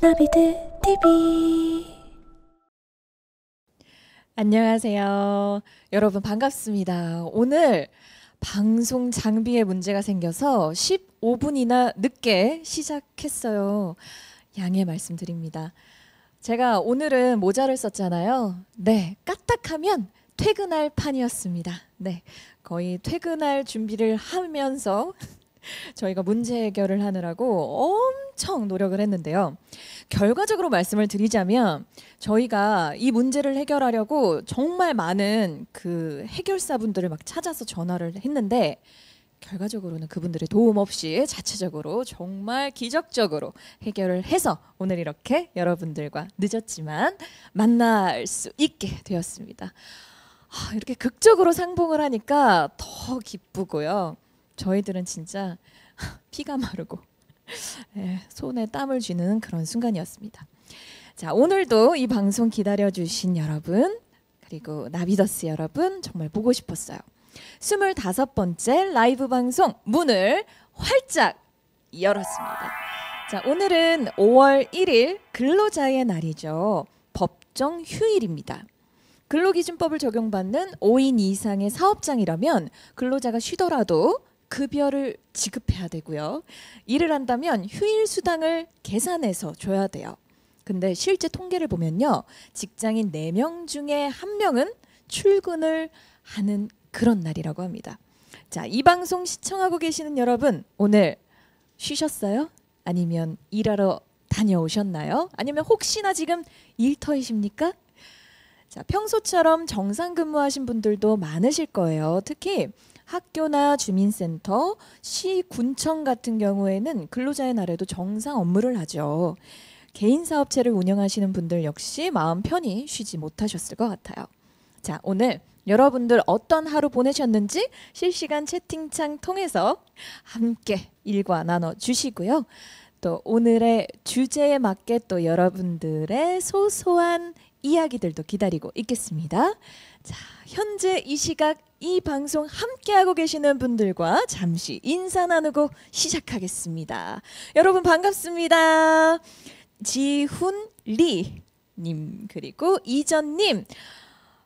나비드 TV. 안녕하세요. 여러분 반갑습니다. 오늘 방송 장비에 문제가 생겨서 15분이나 늦게 시작했어요. 양해 말씀드립니다. 제가 오늘은 모자를 썼잖아요. 네, 까딱하면 퇴근할 판이었습니다. 네, 거의 퇴근할 준비를 하면서 저희가 문제 해결을 하느라고 엄청 노력을 했는데요. 결과적으로 말씀을 드리자면 저희가 이 문제를 해결하려고 정말 많은 그 해결사분들을 막 찾아서 전화를 했는데 결과적으로는 그분들의 도움 없이 자체적으로 정말 기적적으로 해결을 해서 오늘 이렇게 여러분들과 늦었지만 만날 수 있게 되었습니다. 이렇게 극적으로 상봉을 하니까 더 기쁘고요. 저희들은 진짜 피가 마르고 손에 땀을 쥐는 그런 순간이었습니다. 자, 오늘도 이 방송 기다려주신 여러분 그리고 나비더스 여러분 정말 보고 싶었어요. 25번째 라이브 방송 문을 활짝 열었습니다. 자, 오늘은 5월 1일 근로자의 날이죠. 법정 휴일입니다. 근로기준법을 적용받는 5인 이상의 사업장이라면 근로자가 쉬더라도 급여를 지급해야 되고요. 일을 한다면 휴일 수당을 계산해서 줘야 돼요. 근데 실제 통계를 보면요. 직장인 4명 중에 1명은 출근을 하는 그런 날이라고 합니다. 자, 이 방송 시청하고 계시는 여러분 오늘 쉬셨어요? 아니면 일하러 다녀오셨나요? 아니면 혹시나 지금 일터이십니까? 자, 평소처럼 정상 근무하신 분들도 많으실 거예요. 특히 학교나 주민센터, 시, 군청 같은 경우에는 근로자의 날에도 정상 업무를 하죠. 개인 사업체를 운영하시는 분들 역시 마음 편히 쉬지 못하셨을 것 같아요. 자, 오늘 여러분들 어떤 하루 보내셨는지 실시간 채팅창 통해서 함께 일과 나눠주시고요. 또 오늘의 주제에 맞게 또 여러분들의 소소한 이야기들도 기다리고 있겠습니다. 자, 현재 이 시각 이 방송 함께하고 계시는 분들과 잠시 인사 나누고 시작하겠습니다. 여러분 반갑습니다. 지훈리님 그리고 이전님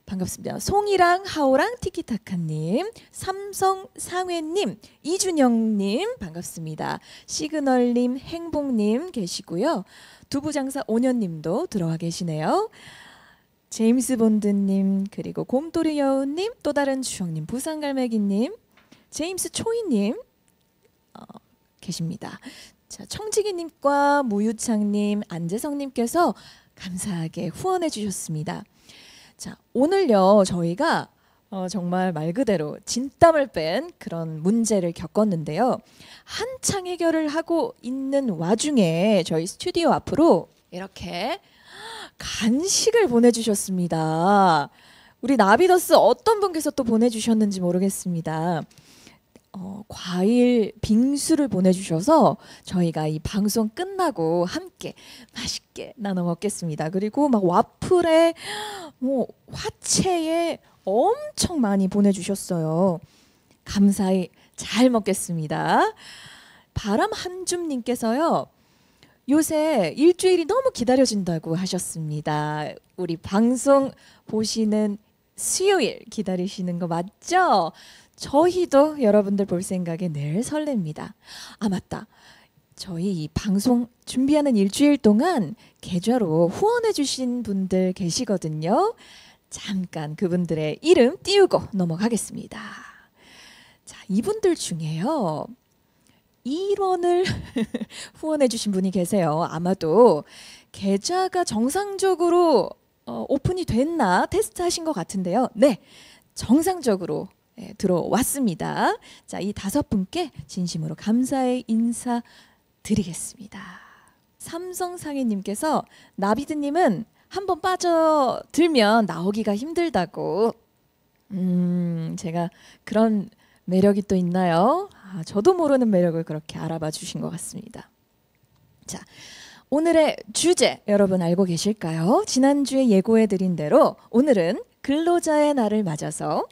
반갑습니다. 송이랑 하오랑 티키타카님, 삼성상회님, 이준영님 반갑습니다. 시그널님, 행복님 계시고요. 두부장사 5년님도 들어와 계시네요. 제임스 본드님 그리고 곰돌이 여우님 또 다른 주영님 부산갈매기님 제임스 초이님 계십니다. 자, 청지기님과 무유창님 안재성님께서 감사하게 후원해 주셨습니다. 자, 오늘요 저희가 정말 말 그대로 진땀을 뺀 그런 문제를 겪었는데요. 한창 해결을 하고 있는 와중에 저희 스튜디오 앞으로 이렇게 간식을 보내주셨습니다. 우리 나비더스 어떤 분께서 또 보내주셨는지 모르겠습니다. 과일 빙수를 보내주셔서 저희가 이 방송 끝나고 함께 맛있게 나눠 먹겠습니다. 그리고 막 와플에 뭐 화채에 엄청 많이 보내주셨어요. 감사히 잘 먹겠습니다. 바람 한줌님께서요. 요새 일주일이 너무 기다려진다고 하셨습니다. 우리 방송 보시는 수요일 기다리시는 거 맞죠? 저희도 여러분들 볼 생각에 늘 설렙니다. 아, 맞다. 저희 이 방송 준비하는 일주일 동안 계좌로 후원해 주신 분들 계시거든요. 잠깐 그분들의 이름 띄우고 넘어가겠습니다. 자, 이분들 중에요. 1원을 후원해 주신 분이 계세요. 아마도 계좌가 정상적으로 오픈이 됐나 테스트하신 것 같은데요. 네, 정상적으로 들어왔습니다. 자, 이 5분께 진심으로 감사의 인사 드리겠습니다. 삼성상해님께서 나비드님은 한번 빠져들면 나오기가 힘들다고. 제가 그런 매력이 또 있나요? 저도 모르는 매력을 그렇게 알아봐 주신 것 같습니다. 자, 오늘의 주제 여러분 알고 계실까요? 지난주에 예고해드린 대로 오늘은 근로자의 날을 맞아서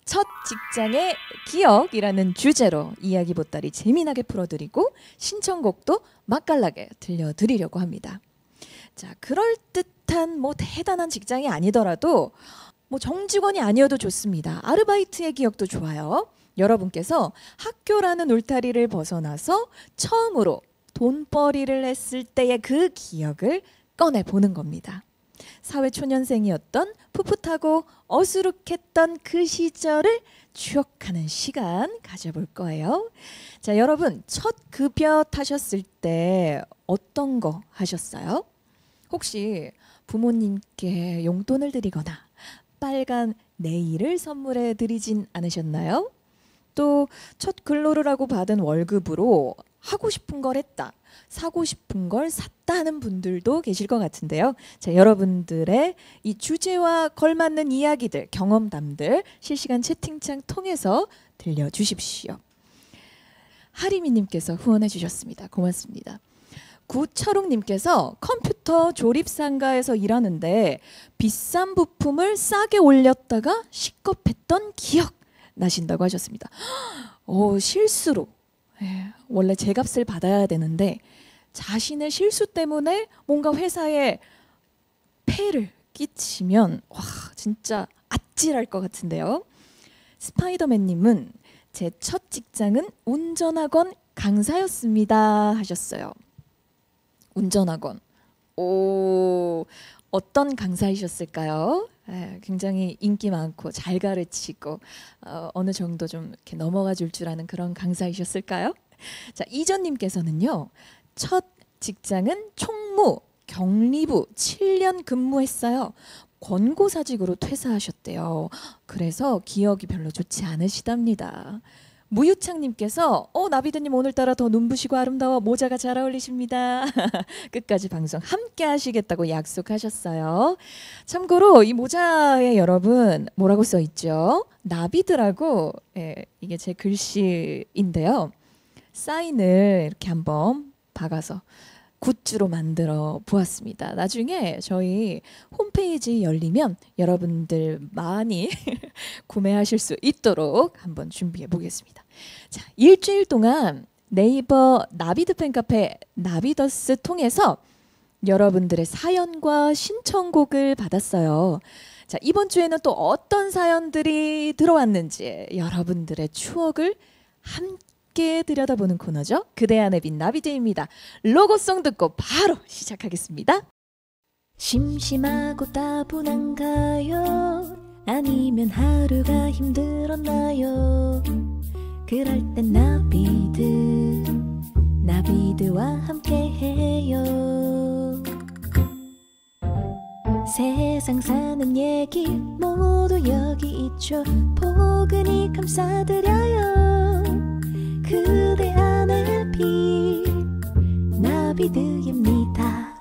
첫 직장의 기억이라는 주제로 이야기 보따리 재미나게 풀어드리고 신청곡도 맛깔나게 들려드리려고 합니다. 자, 그럴듯한 뭐 대단한 직장이 아니더라도 뭐 정직원이 아니어도 좋습니다. 아르바이트의 기억도 좋아요. 여러분께서 학교라는 울타리를 벗어나서 처음으로 돈벌이를 했을 때의 그 기억을 꺼내보는 겁니다. 사회초년생이었던 풋풋하고 어수룩했던 그 시절을 추억하는 시간 가져볼 거예요. 자, 여러분 첫 급여 타셨을 때 어떤 거 하셨어요? 혹시 부모님께 용돈을 드리거나 빨간 네일을 선물해 드리진 않으셨나요? 또 첫 근로를 하고 받은 월급으로 하고 싶은 걸 했다, 사고 싶은 걸 샀다 하는 분들도 계실 것 같은데요. 자, 여러분들의 이 주제와 걸맞는 이야기들, 경험담들 실시간 채팅창 통해서 들려주십시오. 하리미님께서 후원해 주셨습니다. 고맙습니다. 구철웅님께서 컴퓨터 조립상가에서 일하는데 비싼 부품을 싸게 올렸다가 식겁했던 기억 나신다고 하셨습니다. 실수로 원래 제값을 받아야 되는데 자신의 실수 때문에 뭔가 회사에 폐를 끼치면 와 진짜 아찔할 것 같은데요. 스파이더맨님은 제 첫 직장은 운전학원 강사였습니다 하셨어요. 운전학원. 오, 어떤 강사이셨을까요? 굉장히 인기 많고 잘 가르치고 어느 정도 좀 이렇게 넘어가 줄 아는 그런 강사이셨을까요? 자, 이전님께서는요. 첫 직장은 총무, 경리부 7년 근무했어요. 권고사직으로 퇴사하셨대요. 그래서 기억이 별로 좋지 않으시답니다. 무유창님께서 나비드님 오늘따라 더 눈부시고 아름다워 모자가 잘 어울리십니다. 끝까지 방송 함께 하시겠다고 약속하셨어요. 참고로 이 모자에 여러분 뭐라고 써있죠? 나비드라고 이게 제 글씨인데요. 사인을 이렇게 한번 박아서 굿즈로 만들어 보았습니다. 나중에 저희 홈페이지 열리면 여러분들 많이 구매하실 수 있도록 한번 준비해 보겠습니다. 자, 일주일 동안 네이버 나비드 팬카페 나비더스 통해서 여러분들의 사연과 신청곡을 받았어요. 자, 이번 주에는 또 어떤 사연들이 들어왔는지 여러분들의 추억을 함께 들여다보는 코너죠. 그대 안의 빛 나비드입니다. 로고송 듣고 바로 시작하겠습니다. 심심하고 따분한가요? 아니면 하루가 힘들었나요? 그럴 땐 나비드와 함께해요. 세상 사는 얘기 모두 여기 있죠. 포근히 감싸드려요. 그대 안의 빛 나비드입니다.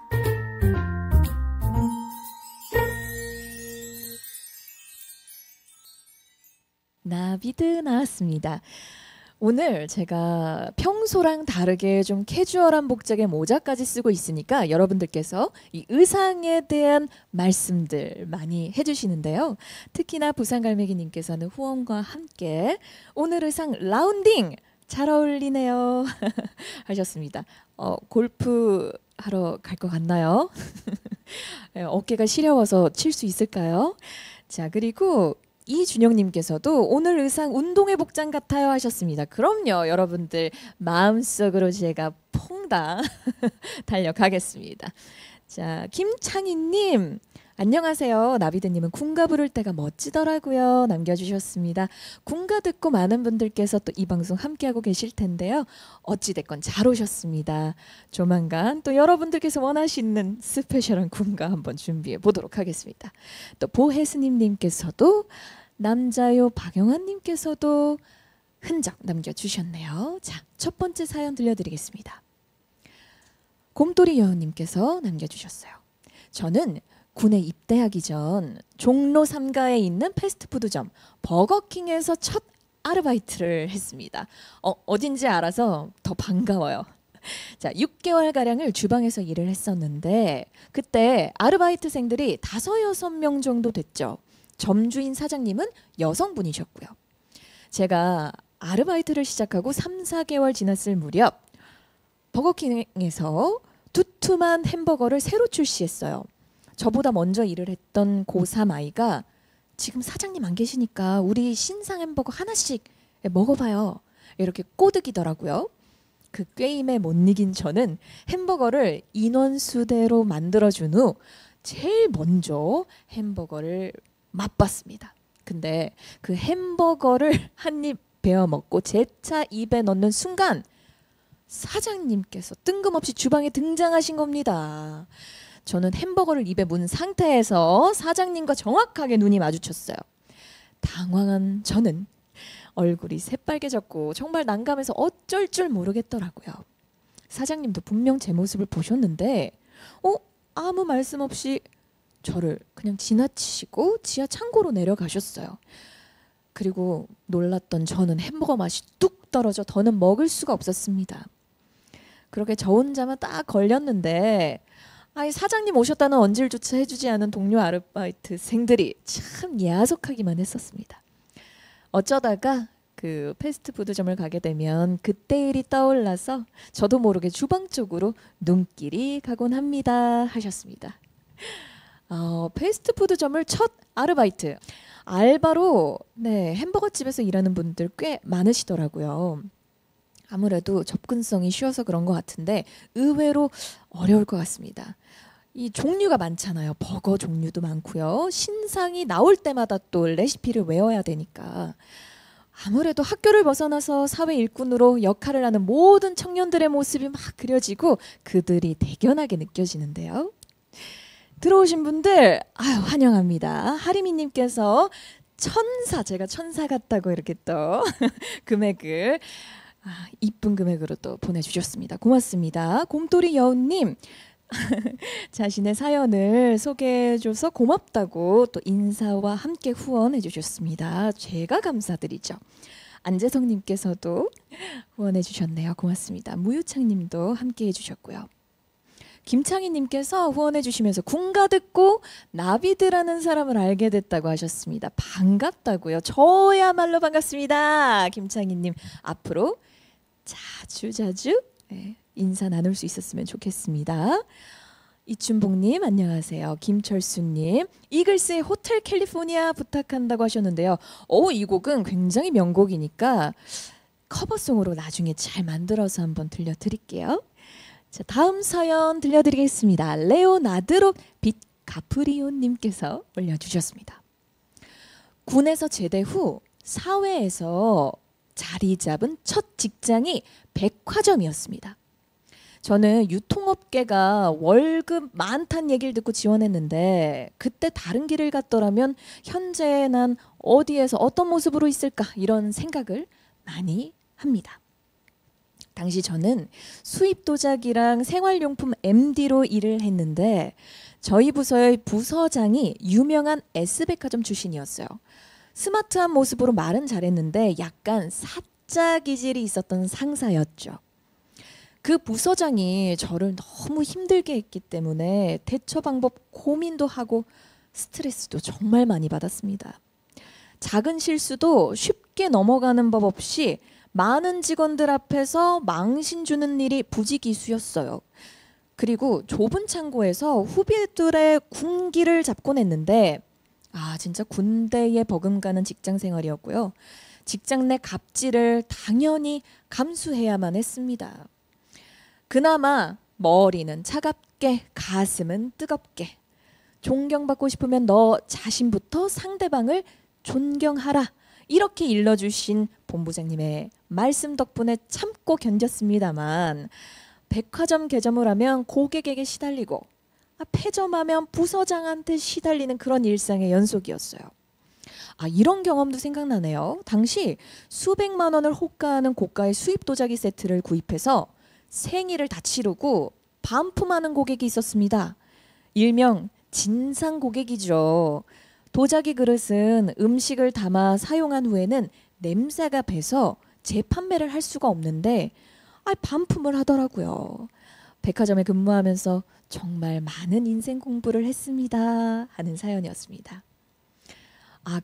나비드 나왔습니다. 오늘 제가 평소랑 다르게 좀 캐주얼한 복장의 모자까지 쓰고 있으니까 여러분들께서 이 의상에 대한 말씀들 많이 해주시는데요. 특히나 부산갈매기님께서는 후원과 함께 오늘 의상 라운딩 잘 어울리네요 하셨습니다. 골프 하러 갈 것 같나요? 어깨가 시려워서 칠 수 있을까요? 자, 그리고 이준영님께서도 오늘 의상 운동회 복장 같아요 하셨습니다. 그럼요, 여러분들 마음속으로 제가 퐁당 달려가겠습니다. 자, 김창희님 안녕하세요. 나비드님은 군가 부를 때가 멋지더라고요 남겨주셨습니다. 군가 듣고 많은 분들께서 또 이 방송 함께하고 계실 텐데요. 어찌됐건 잘 오셨습니다. 조만간 또 여러분들께서 원하시는 스페셜한 군가 한번 준비해 보도록 하겠습니다. 또 보혜스님께서도 남자요 박영환님께서도 흔적 남겨주셨네요. 자, 첫 번째 사연 들려드리겠습니다. 곰돌이 여우님께서 남겨주셨어요. 저는 군에 입대하기 전 종로 3가에 있는 패스트푸드점 버거킹에서 첫 아르바이트를 했습니다. 어딘지 알아서 더 반가워요. 자, 6개월가량을 주방에서 일을 했었는데 그때 아르바이트생들이 5, 6명 정도 됐죠. 점주인 사장님은 여성분이셨고요. 제가 아르바이트를 시작하고 3, 4개월 지났을 무렵 버거킹에서 두툼한 햄버거를 새로 출시했어요. 저보다 먼저 일을 했던 고3 아이가 지금 사장님 안 계시니까 우리 신상 햄버거 하나씩 먹어봐요. 이렇게 꼬드기더라고요. 그 게임에 못 이긴 저는 햄버거를 인원수대로 만들어준 후 제일 먼저 햄버거를 맛봤습니다. 근데 그 햄버거를 한 입 베어 먹고 제 차 입에 넣는 순간 사장님께서 뜬금없이 주방에 등장하신 겁니다. 저는 햄버거를 입에 문 상태에서 사장님과 정확하게 눈이 마주쳤어요. 당황한 저는 얼굴이 새빨개졌고 정말 난감해서 어쩔 줄 모르겠더라고요. 사장님도 분명 제 모습을 보셨는데 아무 말씀 없이 저를 그냥 지나치시고 지하 창고로 내려가셨어요. 그리고 놀랐던 저는 햄버거 맛이 뚝 떨어져 더는 먹을 수가 없었습니다. 그렇게 저 혼자만 딱 걸렸는데 사장님 오셨다는 언질조차 해주지 않은 동료 아르바이트생들이 참 야속하기만 했었습니다. 어쩌다가 그 패스트푸드점을 가게 되면 그때 일이 떠올라서 저도 모르게 주방 쪽으로 눈길이 가곤 합니다 하셨습니다. 패스트푸드점을 첫 아르바이트. 알바로 햄버거 집에서 일하는 분들 꽤 많으시더라고요. 아무래도 접근성이 쉬워서 그런 것 같은데 의외로 어려울 것 같습니다. 이 종류가 많잖아요. 버거 종류도 많고요. 신상이 나올 때마다 또 레시피를 외워야 되니까 아무래도 학교를 벗어나서 사회 일꾼으로 역할을 하는 모든 청년들의 모습이 막 그려지고 그들이 대견하게 느껴지는데요. 들어오신 분들 환영합니다. 하리미님께서 제가 천사 같다고 이렇게 또 금액을 이쁜 금액으로 또 보내주셨습니다. 고맙습니다. 곰돌이 여우님 자신의 사연을 소개해줘서 고맙다고 또 인사와 함께 후원해주셨습니다. 제가 감사드리죠. 안재성님께서도 후원해주셨네요. 고맙습니다. 무유창님도 함께 해주셨고요. 김창희님께서 후원해주시면서 군가 듣고 나비드라는 사람을 알게 됐다고 하셨습니다. 반갑다고요. 저야말로 반갑습니다. 김창희님 앞으로 자주 인사 나눌 수 있었으면 좋겠습니다. 이춘복님 안녕하세요. 김철수님 이글스의 호텔 캘리포니아 부탁한다고 하셨는데요. 이 곡은 굉장히 명곡이니까 커버송으로 나중에 잘 만들어서 한번 들려드릴게요. 자, 다음 사연 들려드리겠습니다. 레오나드로 빛카프리오님께서 올려주셨습니다. 군에서 제대 후 사회에서 자리 잡은 첫 직장이 백화점이었습니다. 저는 유통업계가 월급 많다는 얘기를 듣고 지원했는데 그때 다른 길을 갔더라면 현재 난 어디에서 어떤 모습으로 있을까 이런 생각을 많이 합니다. 당시 저는 수입 도자기랑 생활용품 MD로 일을 했는데 저희 부서의 부서장이 유명한 S백화점 출신이었어요. 스마트한 모습으로 말은 잘했는데 약간 사짜 기질이 있었던 상사였죠. 그 부서장이 저를 너무 힘들게 했기 때문에 대처 방법 고민도 하고 스트레스도 정말 많이 받았습니다. 작은 실수도 쉽게 넘어가는 법 없이 많은 직원들 앞에서 망신 주는 일이 부지기수였어요. 그리고 좁은 창고에서 후배들의 군기를 잡곤 했는데 진짜 군대에 버금가는 직장 생활이었고요. 직장 내 갑질을 당연히 감수해야만 했습니다. 그나마 머리는 차갑게 가슴은 뜨겁게 존경받고 싶으면 너 자신부터 상대방을 존경하라 이렇게 일러주신 본부장님의 말씀 덕분에 참고 견뎠습니다만 백화점 개점을 하면 고객에게 시달리고 폐점하면 부서장한테 시달리는 그런 일상의 연속이었어요. 이런 경험도 생각나네요. 당시 수백만 원을 호가하는 고가의 수입 도자기 세트를 구입해서 생일을 다 치르고 반품하는 고객이 있었습니다. 일명 진상 고객이죠. 도자기 그릇은 음식을 담아 사용한 후에는 냄새가 배서 재판매를 할 수가 없는데 반품을 하더라고요. 백화점에 근무하면서 정말 많은 인생 공부를 했습니다 하는 사연이었습니다.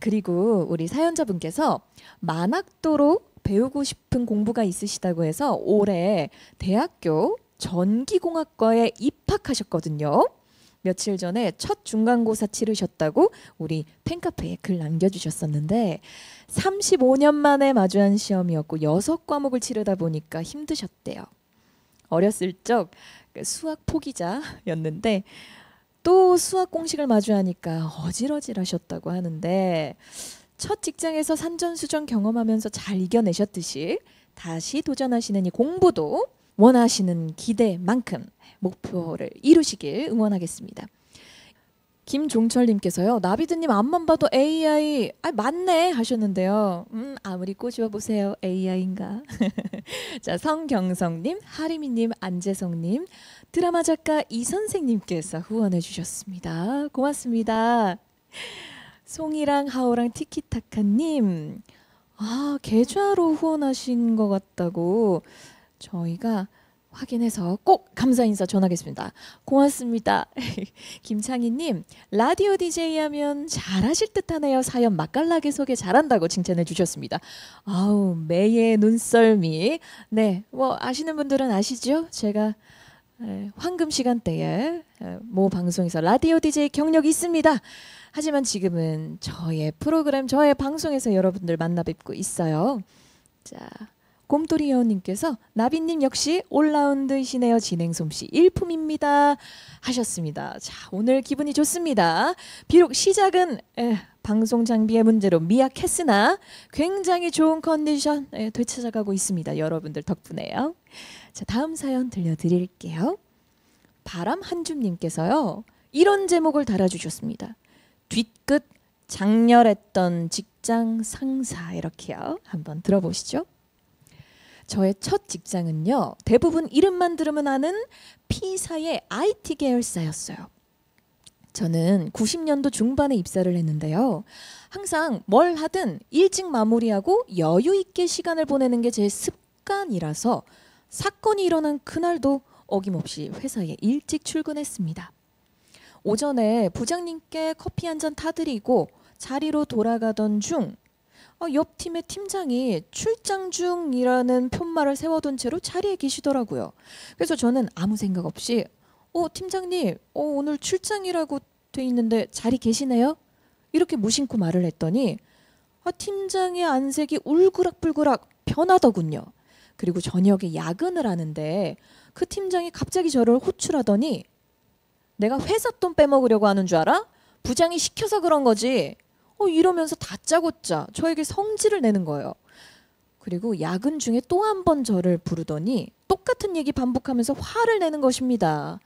그리고 우리 사연자분께서 만학도로 배우고 싶은 공부가 있으시다고 해서 올해 대학교 전기공학과에 입학하셨거든요. 며칠 전에 첫 중간고사 치르셨다고 우리 팬카페에 글 남겨주셨었는데 35년 만에 마주한 시험이었고 6과목을 치르다 보니까 힘드셨대요. 어렸을 적 수학 포기자였는데 또 수학 공식을 마주하니까 어질어질하셨다고 하는데 첫 직장에서 산전수전 경험하면서 잘 이겨내셨듯이 다시 도전하시는 이 공부도 원하시는 기대만큼 목표를 이루시길 응원하겠습니다. 김종철님께서요. 나비드님 앞만 봐도 AI 맞네 하셨는데요. 아무리 꼬집어 보세요. AI인가? 자, 성경성님, 하리미님, 안재성님, 드라마 작가 이선생님께서 후원해 주셨습니다. 고맙습니다. 송이랑 하오랑 티키타카님, 계좌로 후원하신 것 같다고 저희가 확인해서 꼭 감사 인사 전하겠습니다. 고맙습니다. 김창희님, 라디오 DJ 하면 잘하실 듯하네요. 사연 맛깔나게 소개 잘한다고 칭찬해 주셨습니다. 아우, 매의 눈썰미. 네, 뭐 아시는 분들은 아시죠? 제가 황금 시간대에 모 방송에서 라디오 DJ 경력이 있습니다. 하지만 지금은 저의 프로그램, 저의 방송에서 여러분들 만나 뵙고 있어요. 자, 곰돌이 여우님께서 나비님 역시 올라운드이시네요. 진행 솜씨 일품입니다 하셨습니다. 자, 오늘 기분이 좋습니다. 비록 시작은 방송 장비의 문제로 미약했으나 굉장히 좋은 컨디션 되찾아가고 있습니다. 여러분들 덕분에요. 자, 다음 사연 들려드릴게요. 바람 한줌님께서요. 이런 제목을 달아주셨습니다. 뒤끝 장렬했던 직장 상사, 이렇게요. 한번 들어보시죠. 저의 첫 직장은요, 대부분 이름만 들으면 아는 P사의 IT 계열사였어요. 저는 90년도 중반에 입사를 했는데요. 항상 뭘 하든 일찍 마무리하고 여유 있게 시간을 보내는 게 제 습관이라서 사건이 일어난 그날도 어김없이 회사에 일찍 출근했습니다. 오전에 부장님께 커피 한 잔 타드리고 자리로 돌아가던 중 옆 팀의 팀장이 출장 중이라는 푯말을 세워둔 채로 자리에 계시더라고요. 그래서 저는 아무 생각 없이 팀장님 오늘 출장이라고 돼 있는데 자리 계시네요? 이렇게 무심코 말을 했더니 팀장의 안색이 울그락불그락 변하더군요. 그리고 저녁에 야근을 하는데 그 팀장이 갑자기 저를 호출하더니 내가 회사 돈 빼먹으려고 하는 줄 알아? 부장이 시켜서 그런 거지. 이러면서 다짜고짜 저에게 성질을 내는 거예요. 그리고 야근 중에 또 한 번 저를 부르더니 똑같은 얘기 반복하면서 화를 내는 것입니다.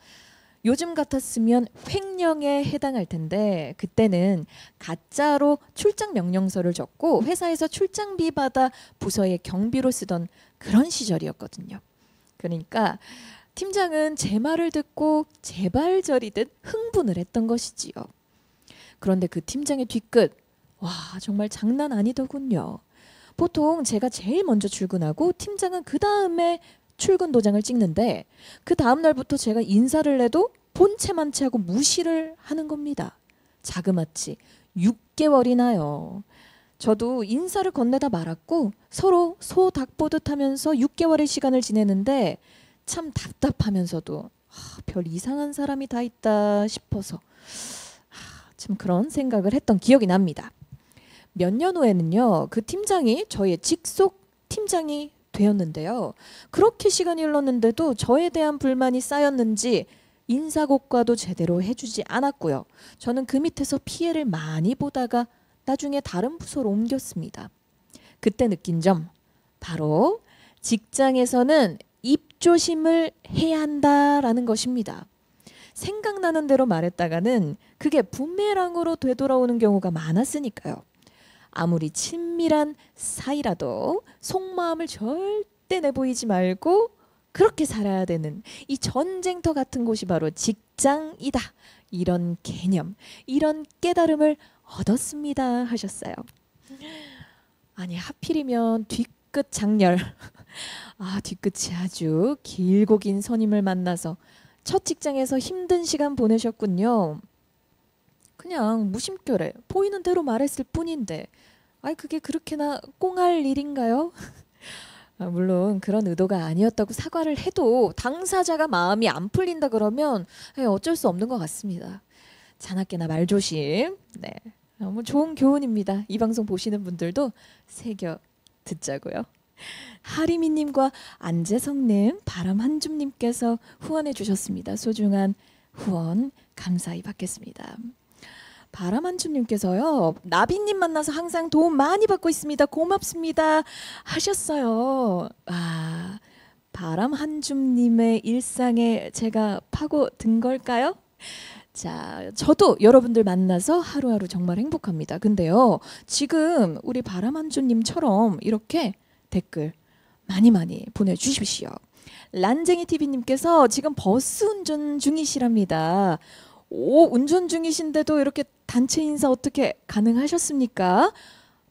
요즘 같았으면 횡령에 해당할 텐데 그때는 가짜로 출장 명령서를 적고 회사에서 출장비 받아 부서의 경비로 쓰던 그런 시절이었거든요. 그러니까 팀장은 제 말을 듣고 제발저리듯 흥분을 했던 것이지요. 그런데 그 팀장의 뒤끝, 와, 정말 장난 아니더군요. 보통 제가 제일 먼저 출근하고 팀장은 그 다음에 출근 도장을 찍는데 그 다음 날부터 제가 인사를 해도 본체만 채하고 무시를 하는 겁니다. 자그마치 6개월이나요. 저도 인사를 건네다 말았고 서로 소 닭 보듯 하면서 6개월의 시간을 지내는데 참 답답하면서도 별 이상한 사람이 다 있다 싶어서 참 그런 생각을 했던 기억이 납니다. 몇 년 후에는요, 그 팀장이 저의 직속 팀장이 되었는데요. 그렇게 시간이 흘렀는데도 저에 대한 불만이 쌓였는지 인사고과도 제대로 해주지 않았고요. 저는 그 밑에서 피해를 많이 보다가 나중에 다른 부서로 옮겼습니다. 그때 느낀 점, 바로 직장에서는 입조심을 해야 한다라는 것입니다. 생각나는 대로 말했다가는 그게 부메랑으로 되돌아오는 경우가 많았으니까요. 아무리 친밀한 사이라도 속마음을 절대 내보이지 말고 그렇게 살아야 되는 이 전쟁터 같은 곳이 바로 직장이다. 이런 개념, 이런 깨달음을 얻었습니다 하셨어요. 아니 하필이면 뒤끝 장렬, 뒤끝이 아주 길고 긴 선임을 만나서 첫 직장에서 힘든 시간 보내셨군요. 그냥 무심결에 보이는 대로 말했을 뿐인데 그게 그렇게나 꽁할 일인가요? 물론 그런 의도가 아니었다고 사과를 해도 당사자가 마음이 안 풀린다 그러면 어쩔 수 없는 것 같습니다. 자나깨나 말조심. 네, 너무 좋은 교훈입니다. 이 방송 보시는 분들도 새겨 듣자고요. 하리미님과 안재성님, 바람한줌님께서 후원해 주셨습니다. 소중한 후원 감사히 받겠습니다. 바람한줌님께서요, 나비님 만나서 항상 도움 많이 받고 있습니다. 고맙습니다 하셨어요. 아, 바람한줌님의 일상에 제가 파고든 걸까요? 자, 저도 여러분들 만나서 하루하루 정말 행복합니다. 근데요, 지금 우리 바람한줌님처럼 이렇게 댓글 많이 보내주십시오. 란쟁이TV님께서 지금 버스 운전 중이시랍니다. 오, 운전 중이신데도 이렇게 단체 인사 어떻게 가능하셨습니까?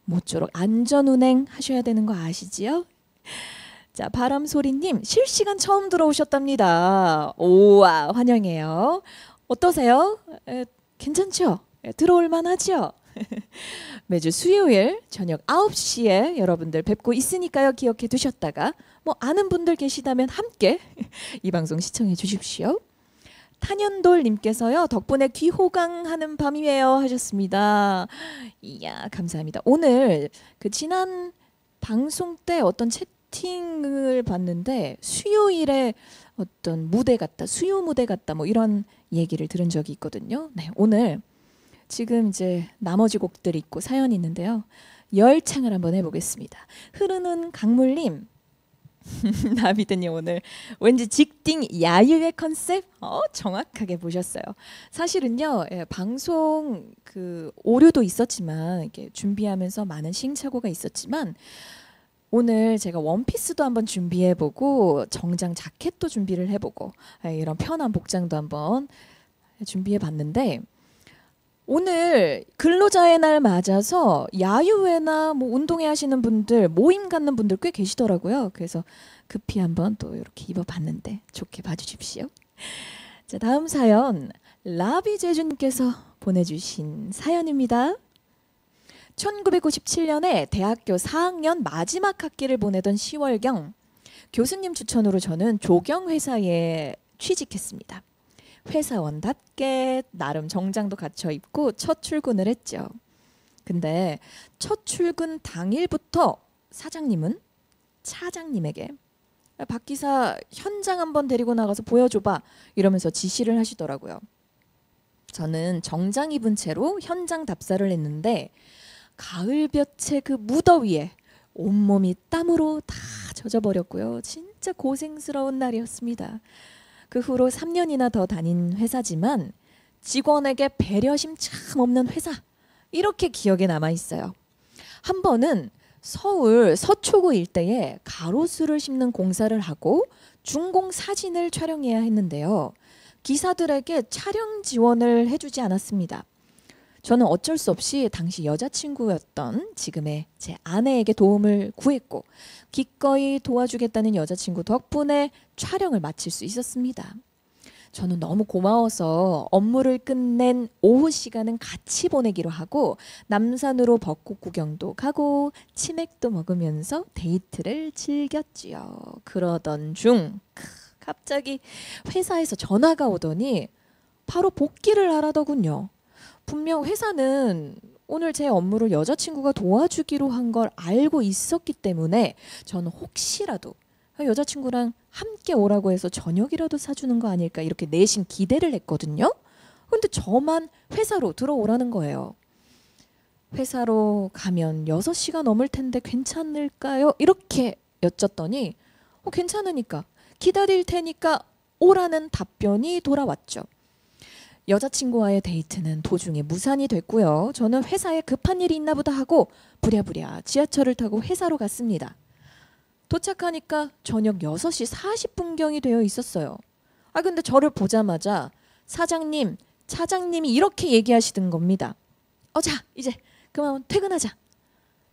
모쪼록 안전운행 하셔야 되는 거 아시지요? 자, 바람소리님 실시간 처음 들어오셨답니다. 오와, 환영해요. 어떠세요? 괜찮죠? 들어올 만하죠? 매주 수요일 저녁 9시에 여러분들 뵙고 있으니까요. 기억해 두셨다가 뭐 아는 분들 계시다면 함께 이 방송 시청해 주십시오. 탄현돌님께서요, 덕분에 귀호강하는 밤이에요 하셨습니다. 이야, 감사합니다. 오늘 그 지난 방송 때 어떤 채팅을 봤는데 수요일에 어떤 무대 같다, 수요 무대 같다, 뭐 이런 얘기를 들은 적이 있거든요. 네, 오늘 지금 이제 나머지 곡들이 있고 사연이 있는데요. 열창을 한번 해보겠습니다. 흐르는 강물님, 나비드님 오늘 왠지 직딩 야유의 컨셉 정확하게 보셨어요. 사실은요, 방송 그 오류도 있었지만 이렇게 준비하면서 많은 시행착오가 있었지만 오늘 제가 원피스도 한번 준비해보고 정장 자켓도 준비를 해보고 이런 편한 복장도 한번 준비해봤는데 오늘 근로자의 날 맞아서 야유회나 뭐 운동회 하시는 분들, 모임 갖는 분들 꽤 계시더라고요. 그래서 급히 한번 또 이렇게 입어봤는데 좋게 봐주십시오. 자, 다음 사연 라비제주님께서 보내주신 사연입니다. 1997년에 대학교 4학년 마지막 학기를 보내던 10월경 교수님 추천으로 저는 조경회사에 취직했습니다. 회사원답게 나름 정장도 갖춰 입고 첫 출근을 했죠. 근데 첫 출근 당일부터 사장님은 차장님에게 박 기사 현장 한번 데리고 나가서 보여줘봐 이러면서 지시를 하시더라고요. 저는 정장 입은 채로 현장 답사를 했는데 가을볕의 그 무더위에 온몸이 땀으로 다 젖어버렸고요. 진짜 고생스러운 날이었습니다. 그 후로 3년이나 더 다닌 회사지만 직원에게 배려심 참 없는 회사, 이렇게 기억에 남아 있어요. 한 번은 서울 서초구 일대에 가로수를 심는 공사를 하고 준공 사진을 촬영해야 했는데요. 기사들에게 촬영 지원을 해주지 않았습니다. 저는 어쩔 수 없이 당시 여자친구였던 지금의 제 아내에게 도움을 구했고 기꺼이 도와주겠다는 여자친구 덕분에 촬영을 마칠 수 있었습니다. 저는 너무 고마워서 업무를 끝낸 오후 시간은 같이 보내기로 하고 남산으로 벚꽃 구경도 가고 치맥도 먹으면서 데이트를 즐겼지요. 그러던 중 갑자기 회사에서 전화가 오더니 바로 복귀를 하라더군요. 분명 회사는 오늘 제 업무를 여자친구가 도와주기로 한 걸 알고 있었기 때문에 저는 혹시라도 여자친구랑 함께 오라고 해서 저녁이라도 사주는 거 아닐까 이렇게 내심 기대를 했거든요. 근데 저만 회사로 들어오라는 거예요. 회사로 가면 6시가 넘을 텐데 괜찮을까요? 이렇게 여쭸더니 괜찮으니까 기다릴 테니까 오라는 답변이 돌아왔죠. 여자친구와의 데이트는 도중에 무산이 됐고요. 저는 회사에 급한 일이 있나 보다 하고 부랴부랴 지하철을 타고 회사로 갔습니다. 도착하니까 저녁 6시 40분경이 되어 있었어요. 근데 저를 보자마자 사장님, 차장님이 이렇게 얘기하시던 겁니다. 자, 이제 그만 퇴근하자.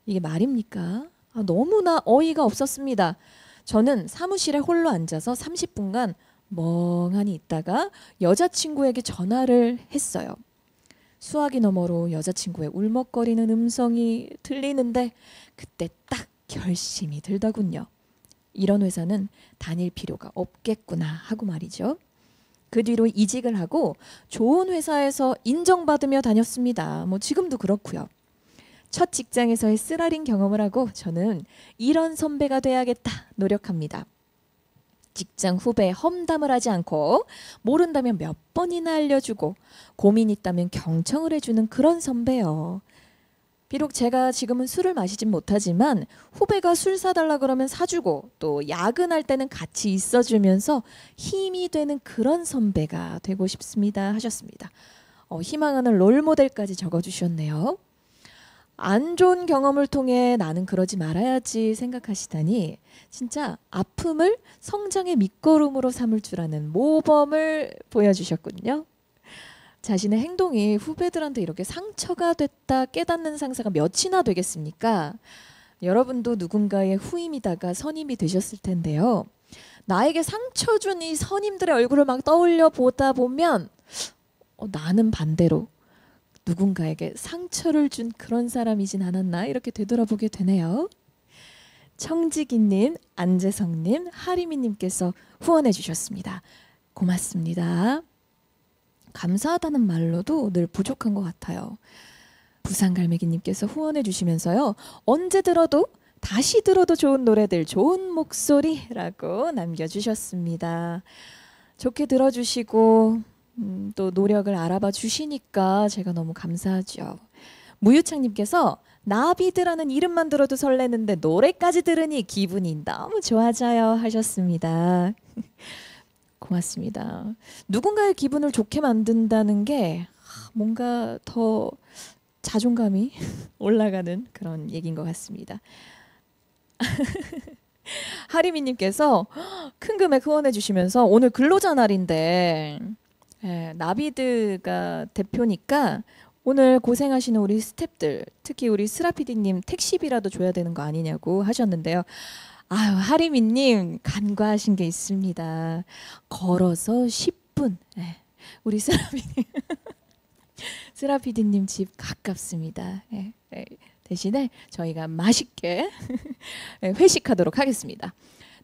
이게 말입니까? 너무나 어이가 없었습니다. 저는 사무실에 홀로 앉아서 30분간 멍하니 있다가 여자친구에게 전화를 했어요. 수화기 너머로 여자친구의 울먹거리는 음성이 들리는데 그때 딱 결심이 들더군요. 이런 회사는 다닐 필요가 없겠구나 하고 말이죠. 그 뒤로 이직을 하고 좋은 회사에서 인정받으며 다녔습니다. 뭐 지금도 그렇고요. 첫 직장에서의 쓰라린 경험을 하고 저는 이런 선배가 돼야겠다 노력합니다. 직장 후배에 험담을 하지 않고 모른다면 몇 번이나 알려주고 고민 있다면 경청을 해주는 그런 선배요. 비록 제가 지금은 술을 마시진 못하지만 후배가 술 사달라 그러면 사주고 또 야근할 때는 같이 있어주면서 힘이 되는 그런 선배가 되고 싶습니다 하셨습니다. 희망하는 롤모델까지 적어주셨네요. 안 좋은 경험을 통해 나는 그러지 말아야지 생각하시다니 진짜 아픔을 성장의 밑거름으로 삼을 줄 아는 모범을 보여주셨군요. 자신의 행동이 후배들한테 이렇게 상처가 됐다 깨닫는 상사가 몇이나 되겠습니까? 여러분도 누군가의 후임이다가 선임이 되셨을 텐데요. 나에게 상처 준 이 선임들의 얼굴을 막 떠올려 보다 보면 나는 반대로 누군가에게 상처를 준 그런 사람이진 않았나 이렇게 되돌아보게 되네요. 청지기님, 안재성님, 하리미님께서 후원해 주셨습니다. 고맙습니다. 감사하다는 말로도 늘 부족한 것 같아요. 부산갈매기님께서 후원해 주시면서요. 언제 들어도 다시 들어도 좋은 노래들 좋은 목소리라고 남겨주셨습니다. 좋게 들어주시고 또 노력을 알아봐 주시니까 제가 너무 감사하죠. 무유창님께서 나비드라는 이름만 들어도 설레는데 노래까지 들으니 기분이 너무 좋아져요 하셨습니다. 고맙습니다. 누군가의 기분을 좋게 만든다는 게 뭔가 더 자존감이 올라가는 그런 얘기인 것 같습니다. 하리미님께서 큰 금액 후원해 주시면서 오늘 근로자 날인데 나비드가 대표니까 오늘 고생하시는 우리 스태프들 특히 우리 스라피디님 택시비라도 줘야 되는 거 아니냐고 하셨는데요. 아유 하리미님 간과하신 게 있습니다. 걸어서 10분 우리 스라피디님 집 가깝습니다. 대신에 저희가 맛있게 회식하도록 하겠습니다.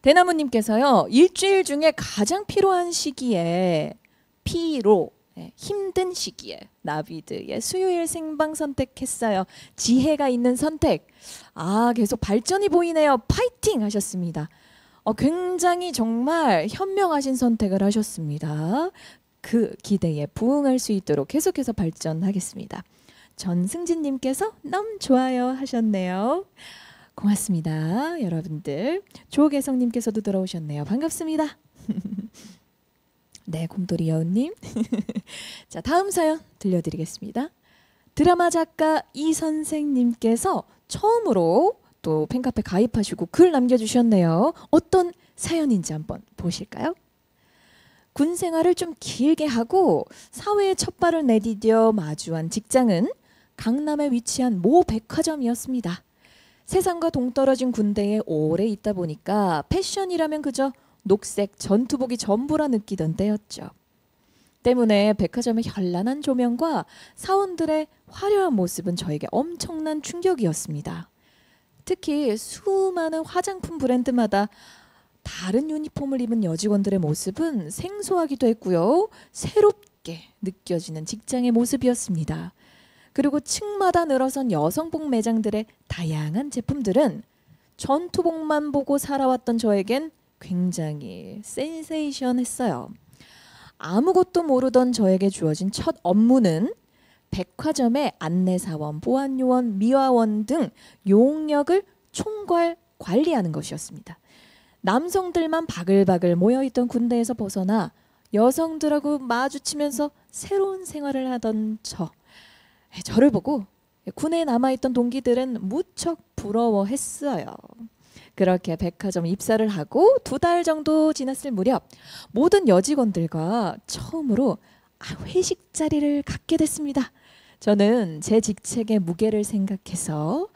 대나무님께서요. 일주일 중에 가장 피로한 시기에 힘든 시기에 나비드의 수요일 생방 선택했어요. 지혜가 있는 선택. 계속 발전이 보이네요. 파이팅 하셨습니다. 굉장히 정말 현명하신 선택을 하셨습니다. 그 기대에 부응할 수 있도록 계속해서 발전하겠습니다. 전승진님께서 너무 좋아요 하셨네요. 고맙습니다. 여러분들. 조계성님께서도 들어오셨네요. 반갑습니다. 네, 곰돌이 여우님. 자, 다음 사연 들려드리겠습니다. 드라마 작가 이선생님께서 처음으로 또 팬카페 가입하시고 글 남겨주셨네요. 어떤 사연인지 한번 보실까요? 군 생활을 좀 길게 하고 사회에 첫 발을 내디뎌 마주한 직장은 강남에 위치한 모 백화점이었습니다. 세상과 동떨어진 군대에 오래 있다 보니까 패션이라면 그저 녹색 전투복이 전부라 느끼던 때였죠. 때문에 백화점의 현란한 조명과 사원들의 화려한 모습은 저에게 엄청난 충격이었습니다. 특히 수많은 화장품 브랜드마다 다른 유니폼을 입은 여직원들의 모습은 생소하기도 했고요. 새롭게 느껴지는 직장의 모습이었습니다. 그리고 층마다 늘어선 여성복 매장들의 다양한 제품들은 전투복만 보고 살아왔던 저에겐 굉장히 센세이션했어요. 아무것도 모르던 저에게 주어진 첫 업무는 백화점의 안내사원, 보안요원, 미화원 등 용역을 총괄 관리하는 것이었습니다. 남성들만 바글바글 모여있던 군대에서 벗어나 여성들하고 마주치면서 새로운 생활을 하던 저를 보고 군에 남아있던 동기들은 무척 부러워했어요. 그렇게 백화점 입사를 하고 2달 정도 지났을 무렵 모든 여직원들과 처음으로 회식 자리를 갖게 됐습니다. 저는 제 직책의 무게를 생각해서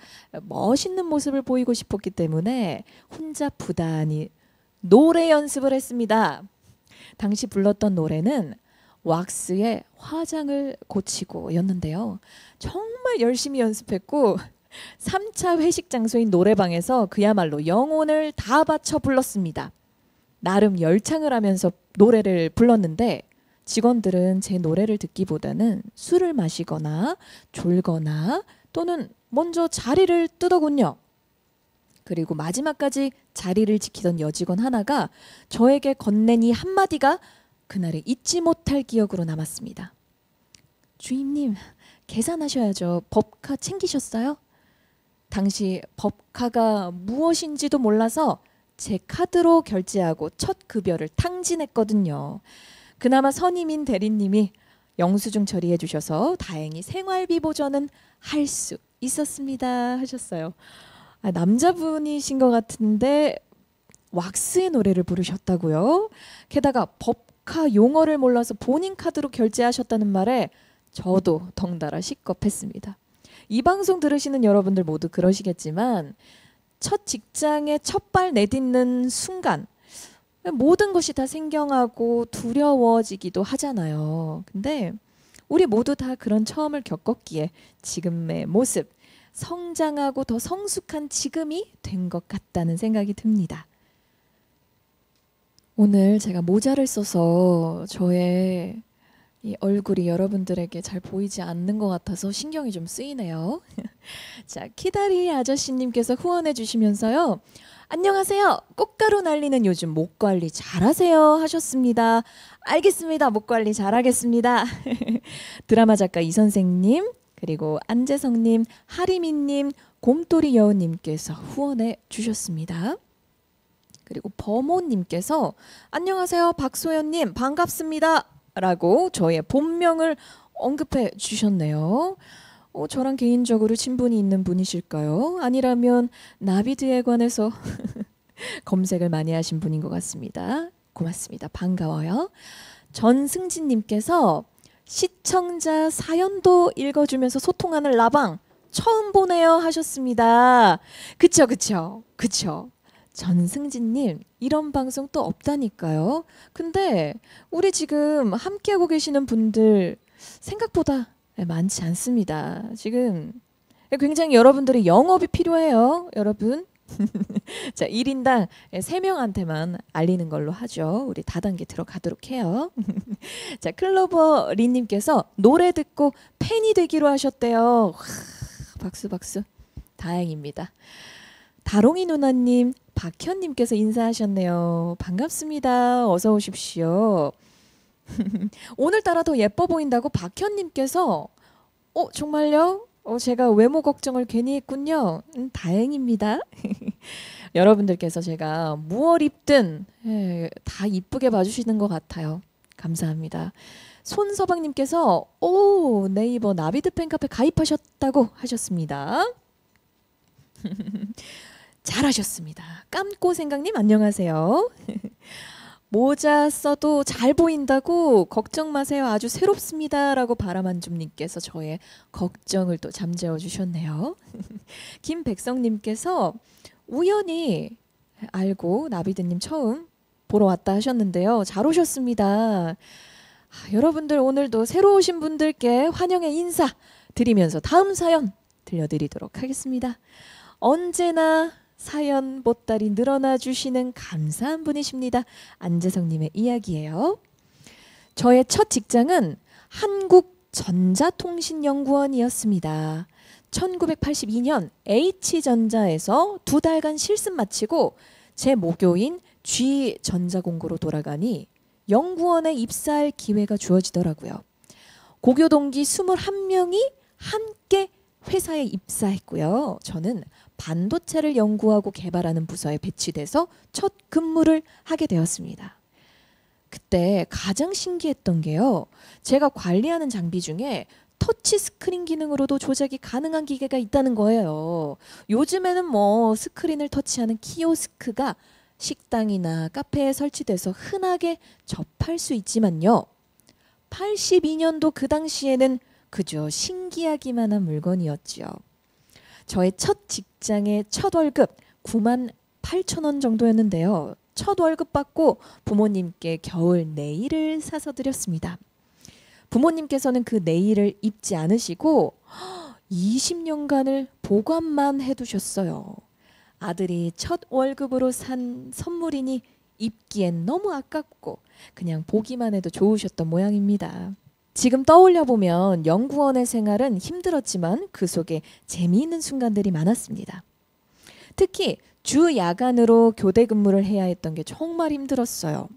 멋있는 모습을 보이고 싶었기 때문에 혼자 부단히 노래 연습을 했습니다. 당시 불렀던 노래는 왁스의 화장을 고치고였는데요. 정말 열심히 연습했고 3차 회식 장소인 노래방에서 그야말로 영혼을 다 바쳐 불렀습니다. 나름 열창을 하면서 노래를 불렀는데 직원들은 제 노래를 듣기보다는 술을 마시거나 졸거나 또는 먼저 자리를 뜨더군요. 그리고 마지막까지 자리를 지키던 여직원 하나가 저에게 건넨 이 한마디가 그날의 잊지 못할 기억으로 남았습니다. 주임님, 계산하셔야죠. 법카 챙기셨어요? 당시 법카가 무엇인지도 몰라서 제 카드로 결제하고 첫 급여를 탕진했거든요. 그나마 선임인 대리님이 영수증 처리해 주셔서 다행히 생활비 보전은 할 수 있었습니다 하셨어요. 남자분이신 것 같은데 왁스의 노래를 부르셨다고요? 게다가 법카 용어를 몰라서 본인 카드로 결제하셨다는 말에 저도 덩달아 식겁했습니다. 이 방송 들으시는 여러분들 모두 그러시겠지만 첫 직장에 첫 발 내딛는 순간 모든 것이 다 생경하고 두려워지기도 하잖아요. 근데 우리 모두 다 그런 처음을 겪었기에 지금의 모습, 성장하고 더 성숙한 지금이 된 것 같다는 생각이 듭니다. 오늘 제가 모자를 써서 저의 이 얼굴이 여러분들에게 잘 보이지 않는 것 같아서 신경이 좀 쓰이네요. 자, 키다리 아저씨님께서 후원해 주시면서요. 안녕하세요. 꽃가루 날리는 요즘 목 관리 잘하세요 하셨습니다. 알겠습니다. 목 관리 잘하겠습니다. 드라마 작가 이선생님, 그리고 안재성님, 하리미님, 곰돌이 여우님께서 후원해 주셨습니다. 그리고 범호님께서 안녕하세요. 박소연님 반갑습니다. 라고 저의 본명을 언급해 주셨네요. 저랑 개인적으로 친분이 있는 분이실까요? 아니라면 나비드에 관해서 검색을 많이 하신 분인 것 같습니다. 고맙습니다. 반가워요. 전승진님께서 시청자 사연도 읽어주면서 소통하는 라방 처음 보네요 하셨습니다. 그쵸. 전승진님 이런 방송 또 없다니까요. 근데 우리 지금 함께하고 계시는 분들 생각보다 많지 않습니다. 지금 굉장히 여러분들의 영업이 필요해요. 여러분. 자, 1인당 3명한테만 알리는 걸로 하죠. 우리 다단계 들어가도록 해요. 자, 클로버 린님께서 노래 듣고 팬이 되기로 하셨대요. 박수. 다행입니다. 다롱이 누나님, 박현님께서 인사하셨네요. 반갑습니다. 어서 오십시오. 오늘따라 더 예뻐 보인다고 박현님께서 정말요? 제가 외모 걱정을 괜히 했군요. 다행입니다. 여러분들께서 제가 무얼 입든 다 이쁘게 봐주시는 것 같아요. 감사합니다. 손서방님께서 네이버 나비드 팬카페 가입하셨다고 하셨습니다. 잘하셨습니다. 깜꼬 생각님 안녕하세요. 모자 써도 잘 보인다고 걱정 마세요. 아주 새롭습니다. 라고 바라만줌님께서 저의 걱정을 또 잠재워 주셨네요. 김백성님께서 우연히 알고 나비드님 처음 보러 왔다 하셨는데요. 잘 오셨습니다. 여러분들 오늘도 새로 오신 분들께 환영의 인사 드리면서 다음 사연 들려드리도록 하겠습니다. 언제나 사연 보따리 늘어나 주시는 감사한 분이십니다. 안재성님의 이야기예요. 저의 첫 직장은 한국전자통신연구원이었습니다. 1982년 H전자에서 2달간 실습 마치고 제 모교인 G전자공고로 돌아가니 연구원에 입사할 기회가 주어지더라고요. 고교 동기 21명이 함께 회사에 입사했고요. 저는 반도체를 연구하고 개발하는 부서에 배치돼서 첫 근무를 하게 되었습니다. 그때 가장 신기했던 게요. 제가 관리하는 장비 중에 터치 스크린 기능으로도 조작이 가능한 기계가 있다는 거예요. 요즘에는 스크린을 터치하는 키오스크가 식당이나 카페에 설치돼서 흔하게 접할 수 있지만요. 82년도 그 당시에는 그저 신기하기만 한 물건이었죠. 저의 첫 직장의 첫 월급 98,000원 정도였는데요. 첫 월급 받고 부모님께 겨울 네일을 사서 드렸습니다. 부모님께서는 그 네일을 입지 않으시고 20년간을 보관만 해두셨어요. 아들이 첫 월급으로 산 선물이니 입기엔 너무 아깝고 그냥 보기만 해도 좋으셨던 모양입니다. 지금 떠올려보면 연구원의 생활은 힘들었지만 그 속에 재미있는 순간들이 많았습니다. 특히 주 야간으로 교대 근무를 해야 했던 게 정말 힘들었어요.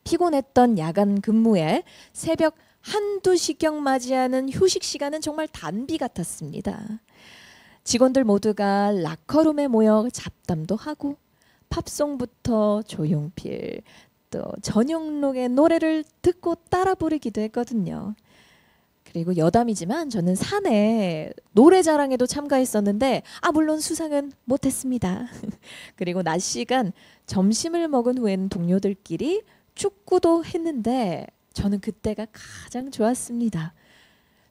피곤했던 야간 근무에 새벽 1~2시경 맞이하는 휴식 시간은 정말 단비 같았습니다. 직원들 모두가 라커룸에 모여 잡담도 하고 팝송부터 조용필 또 전영록의 노래를 듣고 따라 부르기도 했거든요. 그리고 여담이지만 저는 사내 노래자랑에도 참가했었는데 물론 수상은 못했습니다. 그리고 낮 시간 점심을 먹은 후에는 동료들끼리 축구도 했는데 저는 그때가 가장 좋았습니다.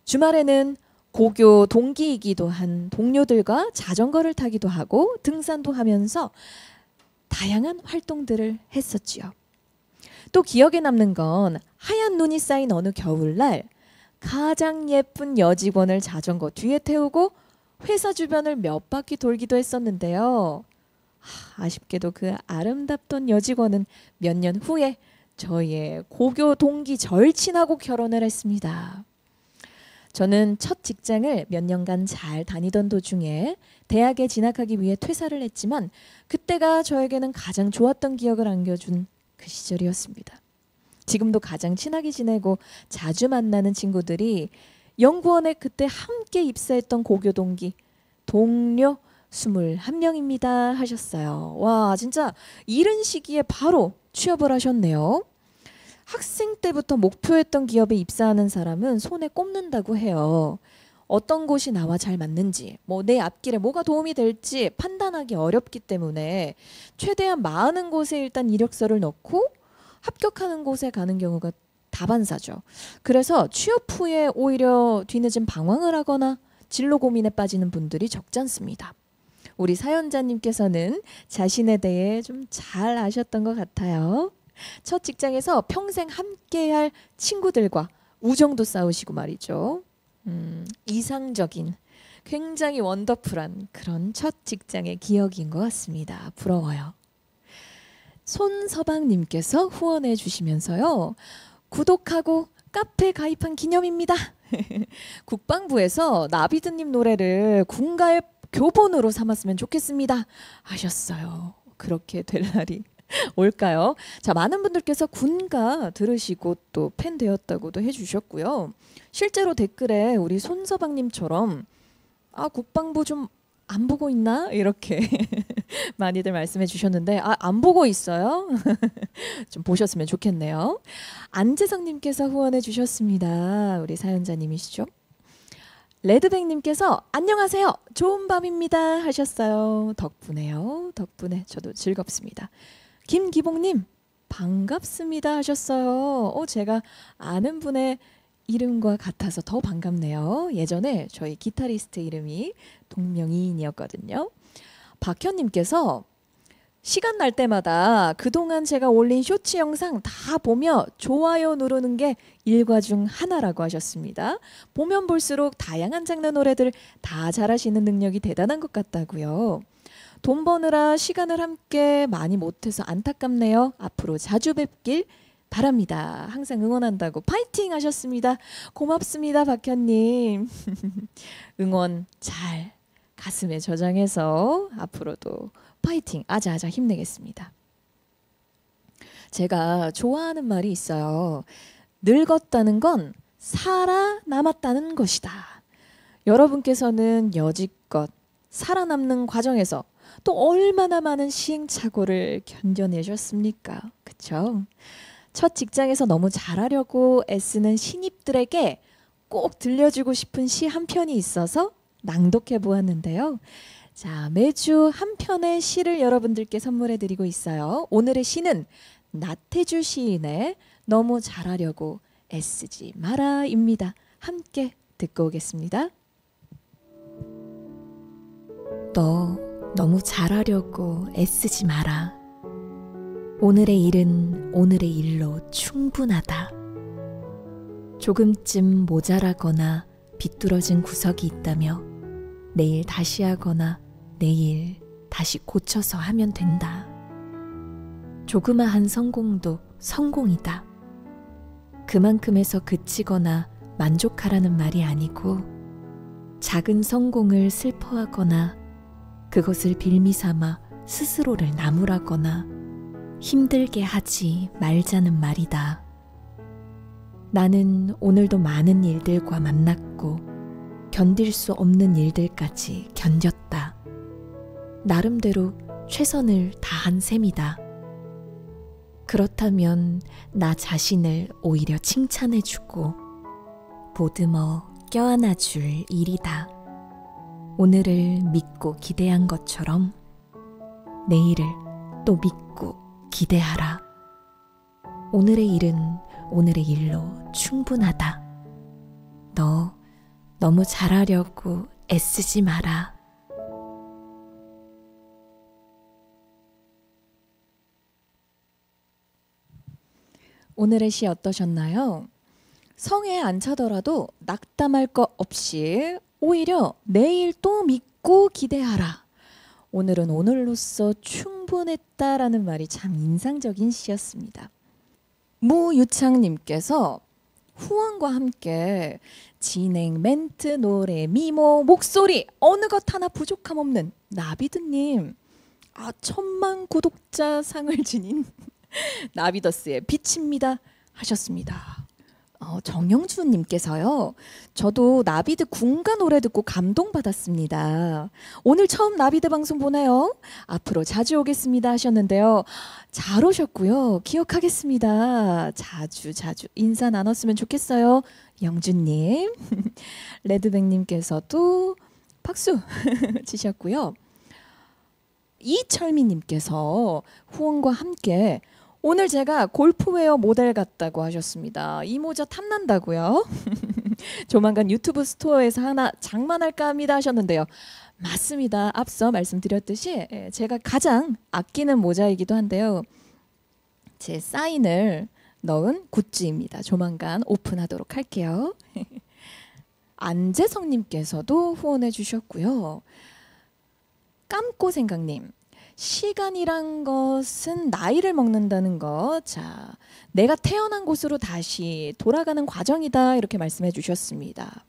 주말에는 고교 동기이기도 한 동료들과 자전거를 타기도 하고 등산도 하면서 다양한 활동들을 했었지요. 또 기억에 남는 건 하얀 눈이 쌓인 어느 겨울날 가장 예쁜 여직원을 자전거 뒤에 태우고 회사 주변을 몇 바퀴 돌기도 했었는데요. 아쉽게도 그 아름답던 여직원은 몇 년 후에 저희의 고교 동기 절친하고 결혼을 했습니다. 저는 첫 직장을 몇 년간 잘 다니던 도중에 대학에 진학하기 위해 퇴사를 했지만 그때가 저에게는 가장 좋았던 기억을 안겨준 그 시절이었습니다. 지금도 가장 친하게 지내고 자주 만나는 친구들이 연구원에 그때 함께 입사했던 고교 동기 동료 21명입니다 하셨어요. 와, 진짜 이른 시기에 바로 취업을 하셨네요. 학생 때부터 목표했던 기업에 입사하는 사람은 손에 꼽는다고 해요. 어떤 곳이 나와 잘 맞는지, 내 앞길에 뭐가 도움이 될지 판단하기 어렵기 때문에 최대한 많은 곳에 일단 이력서를 넣고 합격하는 곳에 가는 경우가 다반사죠. 그래서 취업 후에 오히려 뒤늦은 방황을 하거나 진로 고민에 빠지는 분들이 적지 않습니다. 우리 사연자님께서는 자신에 대해 좀 잘 아셨던 것 같아요. 첫 직장에서 평생 함께할 친구들과 우정도 쌓으시고 말이죠. 이상적인 굉장히 원더풀한 그런 첫 직장의 기억인 것 같습니다. 부러워요. 손서방님께서 후원해 주시면서요. 구독하고 카페 가입한 기념입니다. 국방부에서 나비드님 노래를 군가의 교본으로 삼았으면 좋겠습니다 하셨어요. 그렇게 될 날이 올까요? 자, 많은 분들께서 군가 들으시고 또 팬 되었다고도 해주셨고요. 실제로 댓글에 우리 손서방님처럼 국방부 좀 안 보고 있나? 이렇게 많이들 말씀해 주셨는데 안 보고 있어요? 좀 보셨으면 좋겠네요. 안재성님께서 후원해 주셨습니다. 우리 사연자님이시죠? 레드백님께서 안녕하세요. 좋은 밤입니다 하셨어요. 덕분에요. 덕분에 저도 즐겁습니다. 김기봉님 반갑습니다 하셨어요. 제가 아는 분의 이름과 같아서 더 반갑네요. 예전에 저희 기타리스트 이름이 동명이인이었거든요. 박현님께서 시간 날 때마다 그동안 제가 올린 쇼츠 영상 다 보며 좋아요 누르는 게 일과 중 하나라고 하셨습니다. 보면 볼수록 다양한 장르 노래들 다 잘하시는 능력이 대단한 것 같다고요. 돈 버느라 시간을 함께 많이 못해서 안타깝네요. 앞으로 자주 뵙길 바랍니다. 항상 응원한다고 파이팅 하셨습니다. 고맙습니다, 박현님. 응원 잘 가슴에 저장해서 앞으로도 파이팅 아자아자 힘내겠습니다. 제가 좋아하는 말이 있어요. 늙었다는 건 살아남았다는 것이다. 여러분께서는 여지껏 살아남는 과정에서 또 얼마나 많은 시행착오를 견뎌내셨습니까? 그쵸? 첫 직장에서 너무 잘하려고 애쓰는 신입들에게 꼭 들려주고 싶은 시 한 편이 있어서 낭독해 보았는데요. 자, 매주 한 편의 시를 여러분들께 선물해 드리고 있어요. 오늘의 시는 나태주 시인의 너무 잘하려고 애쓰지 마라입니다. 함께 듣고 오겠습니다. 너 너무 잘하려고 애쓰지 마라. 오늘의 일은 오늘의 일로 충분하다. 조금쯤 모자라거나 비뚤어진 구석이 있다며 내일 다시 하거나 내일 다시 고쳐서 하면 된다. 조그마한 성공도 성공이다. 그만큼에서 그치거나 만족하라는 말이 아니고 작은 성공을 슬퍼하거나 그것을 빌미 삼아 스스로를 나무라거나 힘들게 하지 말자는 말이다. 나는 오늘도 많은 일들과 만났고 견딜 수 없는 일들까지 견뎠다. 나름대로 최선을 다한 셈이다. 그렇다면 나 자신을 오히려 칭찬해주고 보듬어 껴안아줄 일이다. 오늘을 믿고 기대한 것처럼 내일을 또 믿고 기대하라. 오늘의 일은 오늘의 일로 충분하다. 너 너무 잘하려고 애쓰지 마라. 오늘의 시 어떠셨나요? 성에 안 차더라도 낙담할 것 없이 오히려 내일 또 믿고 기대하라. 오늘은 오늘로써 충분했다라는 말이 참 인상적인 시였습니다. 무유창님께서 후원과 함께 진행, 멘트, 노래, 미모, 목소리 어느 것 하나 부족함 없는 나비드님, 1000만 구독자 상을 지닌 나비더스의 빛입니다 하셨습니다. 정영주님께서요, 저도 나비드 군가 노래 듣고 감동받았습니다. 오늘 처음 나비드 방송 보네요. 앞으로 자주 오겠습니다 하셨는데요. 잘 오셨고요. 기억하겠습니다. 자주 인사 나눴으면 좋겠어요. 영주님. 레드백님께서도 박수 치셨고요. 이철미님께서 후원과 함께 오늘 제가 골프웨어 모델 같다고 하셨습니다. 이 모자 탐난다고요? 조만간 유튜브 스토어에서 하나 장만할까 합니다 하셨는데요. 맞습니다. 앞서 말씀드렸듯이 제가 가장 아끼는 모자이기도 한데요. 제 사인을 넣은 굿즈입니다. 조만간 오픈하도록 할게요. 안재성님께서도 후원해 주셨고요. 깜꼬 생각님, 시간이란 것은 나이를 먹는다는 것. 자, 내가 태어난 곳으로 다시 돌아가는 과정이다 이렇게 말씀해 주셨습니다.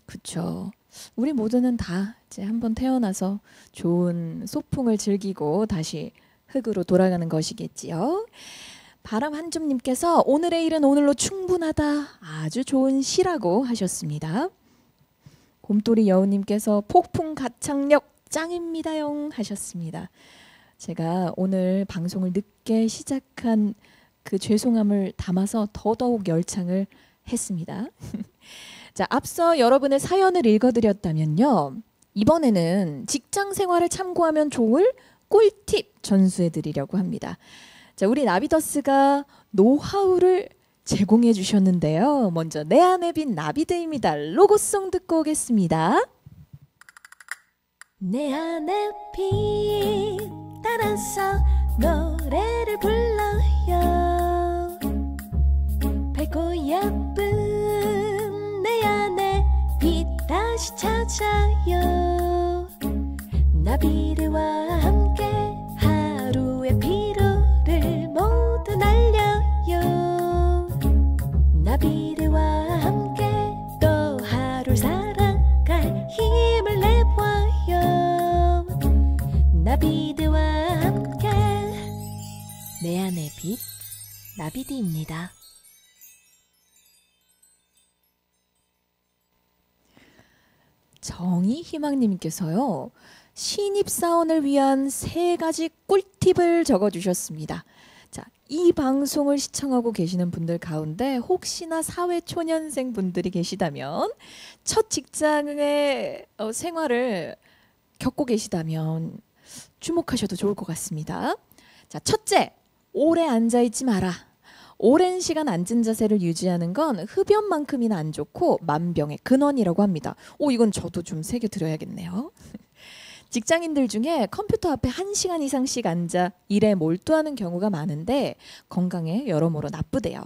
그렇죠. 우리 모두는 다 이제 한번 태어나서 좋은 소풍을 즐기고 다시 흙으로 돌아가는 것이겠지요. 바람 한줌님께서 오늘의 일은 오늘로 충분하다. 아주 좋은 시라고 하셨습니다. 곰돌이 여우님께서 폭풍 가창력 짱입니다용 하셨습니다. 제가 오늘 방송을 늦게 시작한 그 죄송함을 담아서 더더욱 열창을 했습니다. 자, 앞서 여러분의 사연을 읽어드렸다면요. 이번에는 직장 생활을 참고하면 좋을 꿀팁 전수해 드리려고 합니다. 자, 우리 나비더스가 노하우를 제공해 주셨는데요. 먼저 내 안에 빈 나비드입니다. 로고송 듣고 오겠습니다. 내 안에 빈 따라서 노래를 불러요. 밝고 예쁜 내 안에 빛 다시 찾아요. 나비들과 함께 하루의 피로를 모두 날려요. 나비들과 함께 또 하루를 살아갈 힘을 내봐요. 나비들과 함께 내 안의 빛 나비드입니다. 정의희망님께서요. 신입사원을 위한 3가지 꿀팁을 적어주셨습니다. 자, 이 방송을 시청하고 계시는 분들 가운데 혹시나 사회초년생 분들이 계시다면 첫 직장의 생활을 겪고 계시다면 주목하셔도 좋을 것 같습니다. 자, 첫째, 오래 앉아있지 마라. 오랜 시간 앉은 자세를 유지하는 건 흡연만큼이나 안 좋고 만병의 근원이라고 합니다. 이건 저도 좀 새겨드려야겠네요. 직장인들 중에 컴퓨터 앞에 1시간 이상씩 앉아 일에 몰두하는 경우가 많은데 건강에 여러모로 나쁘대요.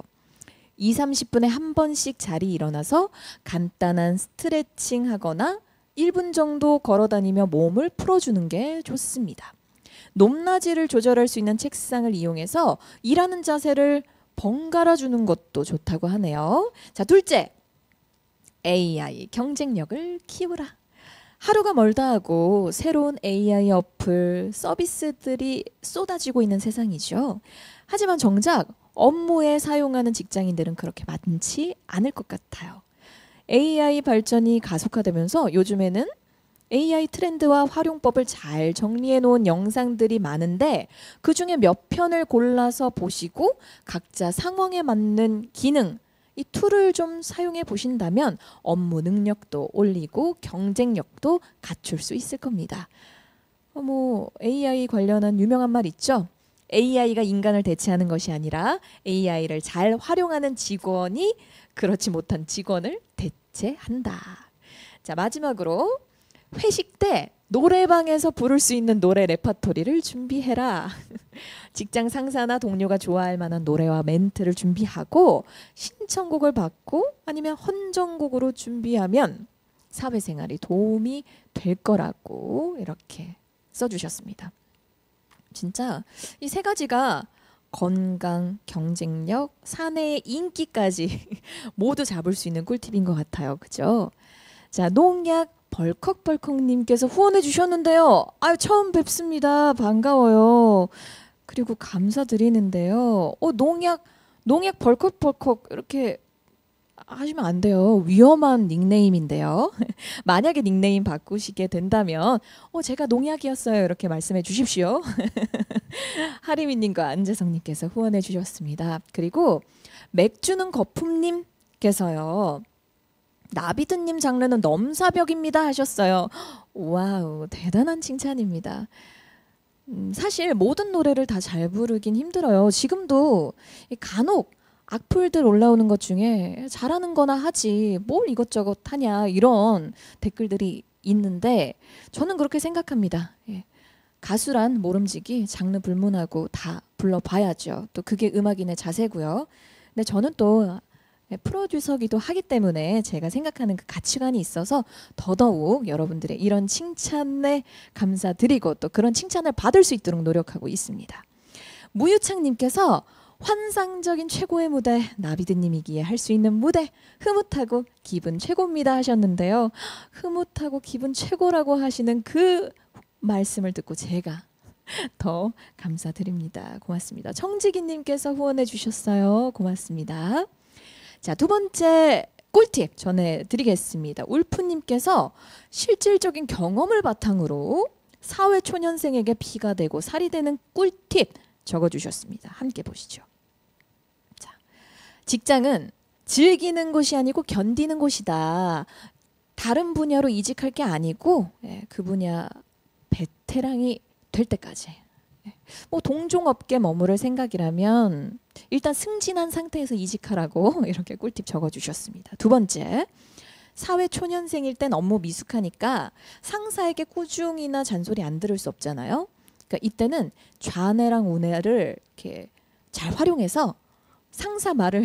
2, 30분에 한 번씩 자리 일어나서 간단한 스트레칭 하거나 1분 정도 걸어 다니며 몸을 풀어주는 게 좋습니다. 높낮이를 조절할 수 있는 책상을 이용해서 일하는 자세를 번갈아 주는 것도 좋다고 하네요. 자, 둘째. AI 경쟁력을 키우라. 하루가 멀다 하고 새로운 AI 어플, 서비스들이 쏟아지고 있는 세상이죠. 하지만 정작 업무에 사용하는 직장인들은 그렇게 많지 않을 것 같아요. AI 발전이 가속화되면서 요즘에는 AI 트렌드와 활용법을 잘 정리해 놓은 영상들이 많은데 그중에 몇 편을 골라서 보시고 각자 상황에 맞는 기능, 이 툴을 좀 사용해 보신다면 업무 능력도 올리고 경쟁력도 갖출 수 있을 겁니다. AI 관련한 유명한 말 있죠? AI가 인간을 대체하는 것이 아니라 AI를 잘 활용하는 직원이 그렇지 못한 직원을 대체한다. 자, 마지막으로 회식 때 노래방에서 부를 수 있는 노래 레퍼토리를 준비해라. 직장 상사나 동료가 좋아할 만한 노래와 멘트를 준비하고 신청곡을 받고 아니면 헌정곡으로 준비하면 사회생활이 도움이 될 거라고 이렇게 써주셨습니다. 진짜 이 세 가지가 건강, 경쟁력, 사내의 인기까지 모두 잡을 수 있는 꿀팁인 것 같아요. 그죠? 자, 농약 벌컥벌컥님께서 후원해 주셨는데요. 아유, 처음 뵙습니다. 반가워요. 그리고 감사드리는데요. 농약 벌컥벌컥 이렇게 하시면 안 돼요. 위험한 닉네임인데요. 만약에 닉네임 바꾸시게 된다면 제가 농약이었어요. 이렇게 말씀해 주십시오. 하리미님과 안재성님께서 후원해 주셨습니다. 그리고 맥주는 거품님께서요. 나비드님 장르는 넘사벽입니다 하셨어요. 와우, 대단한 칭찬입니다. 사실 모든 노래를 다 잘 부르긴 힘들어요. 지금도 간혹 악플들 올라오는 것 중에 잘하는 거나 하지 뭘 이것저것 하냐 이런 댓글들이 있는데 저는 그렇게 생각합니다. 예. 가수란 모름지기 장르 불문하고 다 불러봐야죠. 또 그게 음악인의 자세고요. 근데 저는 또 프로듀서기도 하기 때문에 제가 생각하는 그 가치관이 있어서 더더욱 여러분들의 이런 칭찬에 감사드리고 또 그런 칭찬을 받을 수 있도록 노력하고 있습니다. 무유창님께서 환상적인 최고의 무대, 나비드님이기에 할 수 있는 무대, 흐뭇하고 기분 최고입니다 하셨는데요. 흐뭇하고 기분 최고라고 하시는 그 말씀을 듣고 제가 더 감사드립니다. 고맙습니다. 청지기님께서 후원해 주셨어요. 고맙습니다. 자, 두 번째 꿀팁 전해드리겠습니다. 울프님께서 실질적인 경험을 바탕으로 사회초년생에게 피가 되고 살이 되는 꿀팁 적어주셨습니다. 함께 보시죠. 자, 직장은 즐기는 곳이 아니고 견디는 곳이다. 다른 분야로 이직할 게 아니고 그 분야 베테랑이 될 때까지 동종업계 머무를 생각이라면 일단 승진한 상태에서 이직하라고 이렇게 꿀팁 적어주셨습니다. 두 번째, 사회 초년생일 땐 업무 미숙하니까 상사에게 꾸중이나 잔소리 안 들을 수 없잖아요. 그러니까 이때는 좌뇌랑 우뇌를 이렇게 잘 활용해서 상사 말을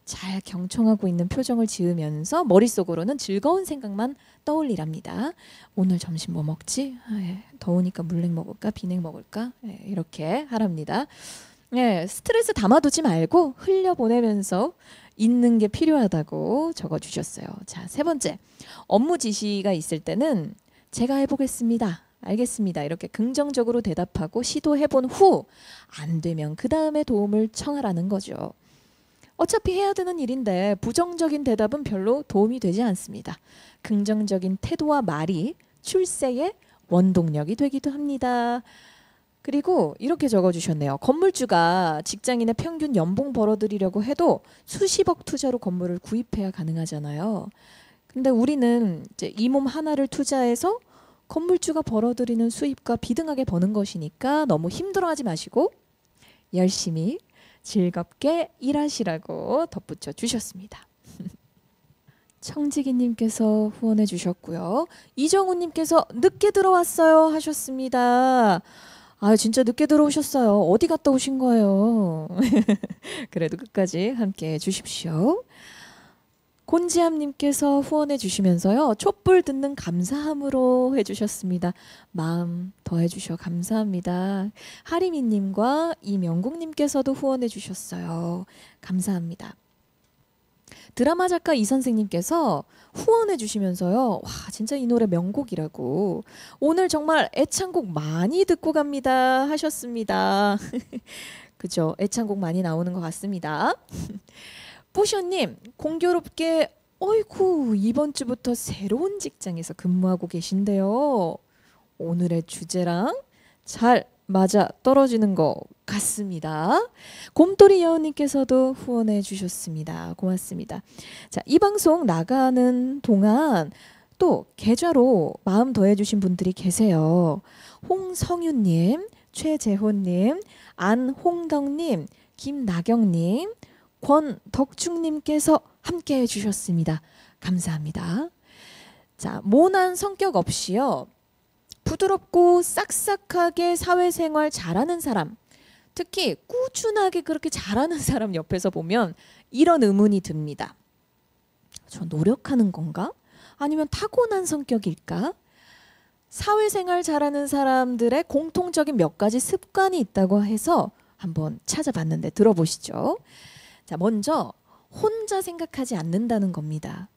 잘 경청하고 있는 표정을 지으면서 머릿속으로는 즐거운 생각만 떠올리랍니다. 오늘 점심 뭐 먹지? 더우니까 물냉 먹을까? 비냉 먹을까? 이렇게 하랍니다. 스트레스 담아두지 말고 흘려보내면서 있는 게 필요하다고 적어주셨어요. 자, 세 번째, 업무 지시가 있을 때는 제가 해보겠습니다. 알겠습니다. 이렇게 긍정적으로 대답하고 시도해본 후 안 되면 그 다음에 도움을 청하라는 거죠. 어차피 해야 되는 일인데 부정적인 대답은 별로 도움이 되지 않습니다. 긍정적인 태도와 말이 출세의 원동력이 되기도 합니다. 그리고 이렇게 적어주셨네요. 건물주가 직장인의 평균 연봉 벌어들이려고 해도 수십억 투자로 건물을 구입해야 가능하잖아요. 근데 우리는 이제 이 몸 하나를 투자해서 건물주가 벌어들이는 수입과 비등하게 버는 것이니까 너무 힘들어하지 마시고 열심히 즐겁게 일하시라고 덧붙여 주셨습니다. 청지기님께서 후원해 주셨고요. 이정우님께서 늦게 들어왔어요 하셨습니다. 아, 진짜 늦게 들어오셨어요. 어디 갔다 오신 거예요? 그래도 끝까지 함께 해 주십시오. 곤지암님께서 후원해 주시면서요. 촛불 듣는 감사함으로 해주셨습니다. 마음 더해 주셔 감사합니다. 하리미님과 이명국님께서도 후원해 주셨어요. 감사합니다. 드라마 작가 이 선생님께서 후원해 주시면서요. 와, 진짜 이 노래 명곡이라고. 오늘 정말 애창곡 많이 듣고 갑니다 하셨습니다. 그죠? 애창곡 많이 나오는 것 같습니다. 포션님, 공교롭게 어이구 이번 주부터 새로운 직장에서 근무하고 계신데요. 오늘의 주제랑 잘 맞아 떨어지는 것 같습니다. 곰돌이 여우님께서도 후원해 주셨습니다. 고맙습니다. 자, 이 방송 나가는 동안 또 계좌로 마음 더해 주신 분들이 계세요. 홍성윤님, 최재호님, 안홍덕님, 김나경님, 권덕중님께서 함께 해주셨습니다. 감사합니다. 자, 모난 성격 없이요. 부드럽고 싹싹하게 사회생활 잘하는 사람, 특히 꾸준하게 그렇게 잘하는 사람 옆에서 보면 이런 의문이 듭니다. 저 노력하는 건가? 아니면 타고난 성격일까? 사회생활 잘하는 사람들의 공통적인 몇 가지 습관이 있다고 해서 한번 찾아봤는데 들어보시죠. 자, 먼저 혼자 생각하지 않는다는 겁니다.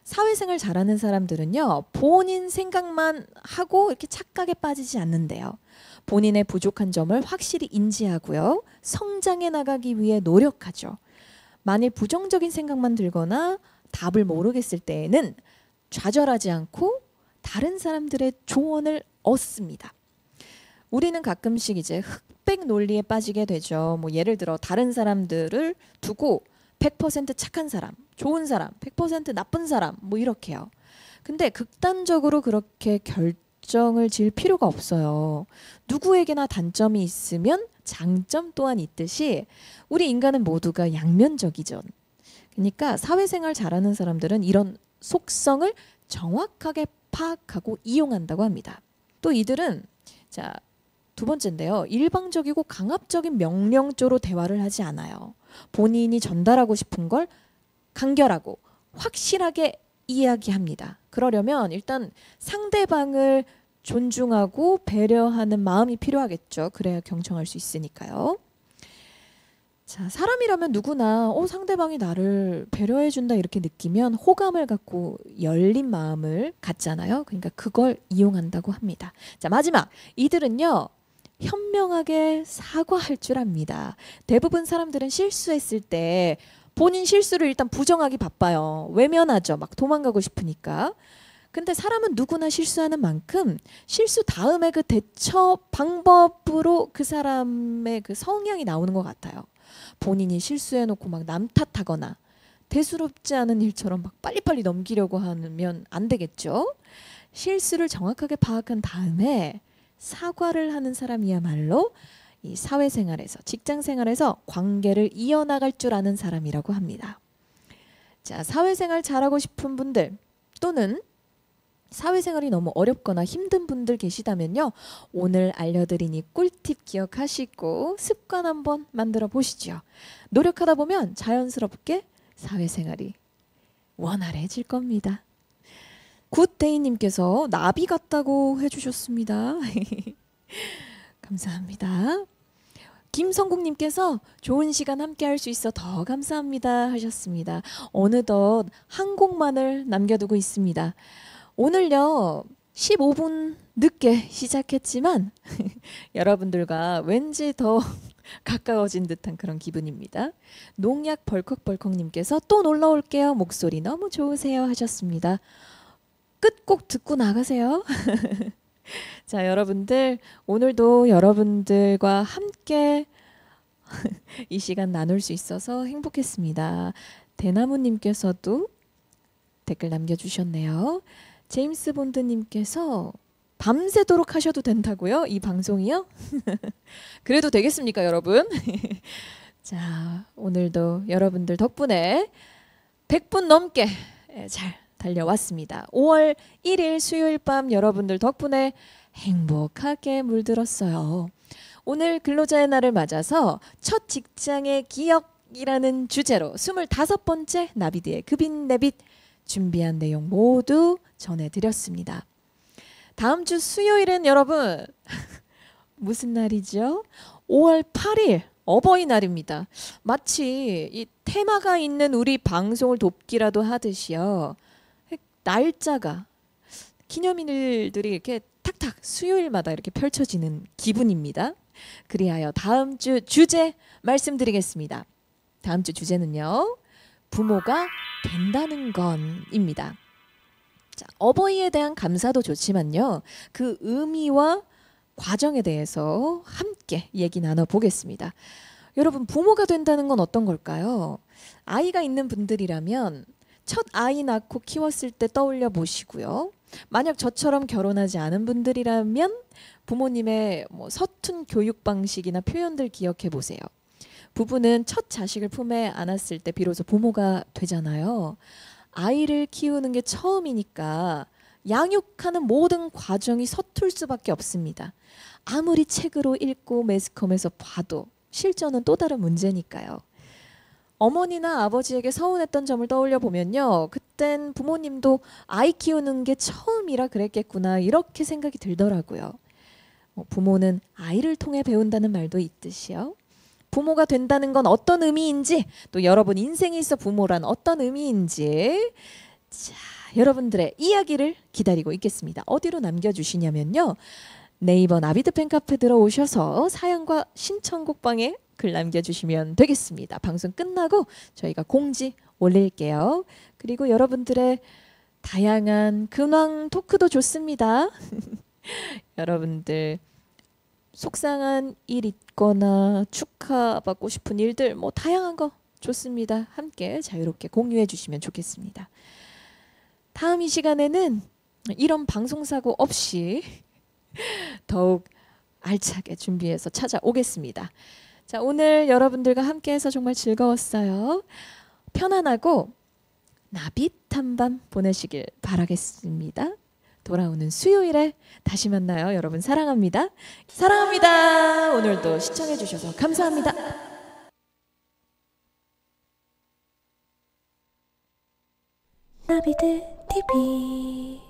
사회생활 잘하는 사람들은요, 본인 생각만 하고 이렇게 착각에 빠지지 않는데요. 본인의 부족한 점을 확실히 인지하고요. 성장해 나가기 위해 노력하죠. 만일 부정적인 생각만 들거나 답을 모르겠을 때에는 좌절하지 않고 다른 사람들의 조언을 얻습니다. 우리는 가끔씩 이제 흑백 논리에 빠지게 되죠. 뭐 예를 들어 다른 사람들을 두고 100% 착한 사람, 좋은 사람, 100% 나쁜 사람 뭐 이렇게요. 근데 극단적으로 그렇게 결정을 지을 필요가 없어요. 누구에게나 단점이 있으면 장점 또한 있듯이 우리 인간은 모두가 양면적이죠. 그러니까 사회생활 잘하는 사람들은 이런 속성을 정확하게 파악하고 이용한다고 합니다. 또 이들은 자, 두 번째인데요. 일방적이고 강압적인 명령조로 대화를 하지 않아요. 본인이 전달하고 싶은 걸 간결하고 확실하게 이야기합니다. 그러려면 일단 상대방을 존중하고 배려하는 마음이 필요하겠죠. 그래야 경청할 수 있으니까요. 자, 사람이라면 누구나 상대방이 나를 배려해준다 이렇게 느끼면 호감을 갖고 열린 마음을 갖잖아요. 그러니까 그걸 이용한다고 합니다. 자, 마지막. 이들은요. 현명하게 사과할 줄 압니다. 대부분 사람들은 실수했을 때 본인 실수를 일단 부정하기 바빠요. 외면하죠. 막 도망가고 싶으니까. 근데 사람은 누구나 실수하는 만큼 실수 다음에 그 대처 방법으로 그 사람의 그 성향이 나오는 것 같아요. 본인이 실수해놓고 막 남 탓하거나 대수롭지 않은 일처럼 막 빨리빨리 넘기려고 하면 안 되겠죠. 실수를 정확하게 파악한 다음에 사과를 하는 사람이야말로 이 사회생활에서 직장생활에서 관계를 이어나갈 줄 아는 사람이라고 합니다. 자, 사회생활 잘하고 싶은 분들 또는 사회생활이 너무 어렵거나 힘든 분들 계시다면요. 오늘 알려드린 이 꿀팁 기억하시고 습관 한번 만들어 보시죠. 노력하다 보면 자연스럽게 사회생활이 원활해질 겁니다. 굿데이님께서 나비 같다고 해주셨습니다. 감사합니다. 김성국님께서 좋은 시간 함께 할 수 있어 더 감사합니다 하셨습니다. 어느덧 한 곡만을 남겨두고 있습니다. 오늘요 15분 늦게 시작했지만 여러분들과 왠지 더 가까워진 듯한 그런 기분입니다. 농약 벌컥벌컥님께서 또 놀러올게요. 목소리 너무 좋으세요 하셨습니다. 끝곡 듣고 나가세요. 자, 여러분들 오늘도 여러분들과 함께 이 시간 나눌 수 있어서 행복했습니다. 대나무님께서도 댓글 남겨주셨네요. 제임스 본드님께서 밤새도록 하셔도 된다고요? 이 방송이요? 그래도 되겠습니까, 여러분? 자, 오늘도 여러분들 덕분에 100분 넘게 잘 달려왔습니다. 5월 1일 수요일 밤 여러분들 덕분에 행복하게 물들었어요. 오늘 근로자의 날을 맞아서 첫 직장의 기억이라는 주제로 25번째 나비드의 급인내빗 준비한 내용 모두 전해드렸습니다. 다음 주 수요일엔 여러분 무슨 날이죠? 5월 8일 어버이날입니다. 마치 이 테마가 있는 우리 방송을 돕기라도 하듯이요. 날짜가 기념일들이 이렇게 탁탁 수요일마다 이렇게 펼쳐지는 기분입니다. 그리하여 다음 주 주제 말씀드리겠습니다. 다음 주 주제는요. 부모가 된다는 건입니다. 자, 어버이에 대한 감사도 좋지만요. 그 의미와 과정에 대해서 함께 얘기 나눠보겠습니다. 여러분, 부모가 된다는 건 어떤 걸까요? 아이가 있는 분들이라면 첫 아이 낳고 키웠을 때 떠올려 보시고요. 만약 저처럼 결혼하지 않은 분들이라면 부모님의 서툰 교육 방식이나 표현들 기억해 보세요. 부부는 첫 자식을 품에 안았을 때 비로소 부모가 되잖아요. 아이를 키우는 게 처음이니까 양육하는 모든 과정이 서툴 수밖에 없습니다. 아무리 책으로 읽고 매스컴에서 봐도 실전은 또 다른 문제니까요. 어머니나 아버지에게 서운했던 점을 떠올려 보면요. 그땐 부모님도 아이 키우는 게 처음이라 그랬겠구나 이렇게 생각이 들더라고요. 부모는 아이를 통해 배운다는 말도 있듯이요. 부모가 된다는 건 어떤 의미인지 또 여러분 인생에 있어 부모란 어떤 의미인지 자, 여러분들의 이야기를 기다리고 있겠습니다. 어디로 남겨주시냐면요. 네이버 나비드 팬카페 들어오셔서 사연과 신청곡 방에 글 남겨주시면 되겠습니다. 방송 끝나고 저희가 공지 올릴게요. 그리고 여러분들의 다양한 근황 토크도 좋습니다. 여러분들 속상한 일 있거나 축하받고 싶은 일들 다양한 거 좋습니다. 함께 자유롭게 공유해 주시면 좋겠습니다. 다음 이 시간에는 이런 방송사고 없이 더욱 알차게 준비해서 찾아오겠습니다. 자, 오늘 여러분들과 함께해서 정말 즐거웠어요. 편안하고 나빗한 밤 보내시길 바라겠습니다. 돌아오는 수요일에 다시 만나요. 여러분 사랑합니다. 사랑합니다. 오늘도 시청해 주셔서 감사합니다. 나비드 TV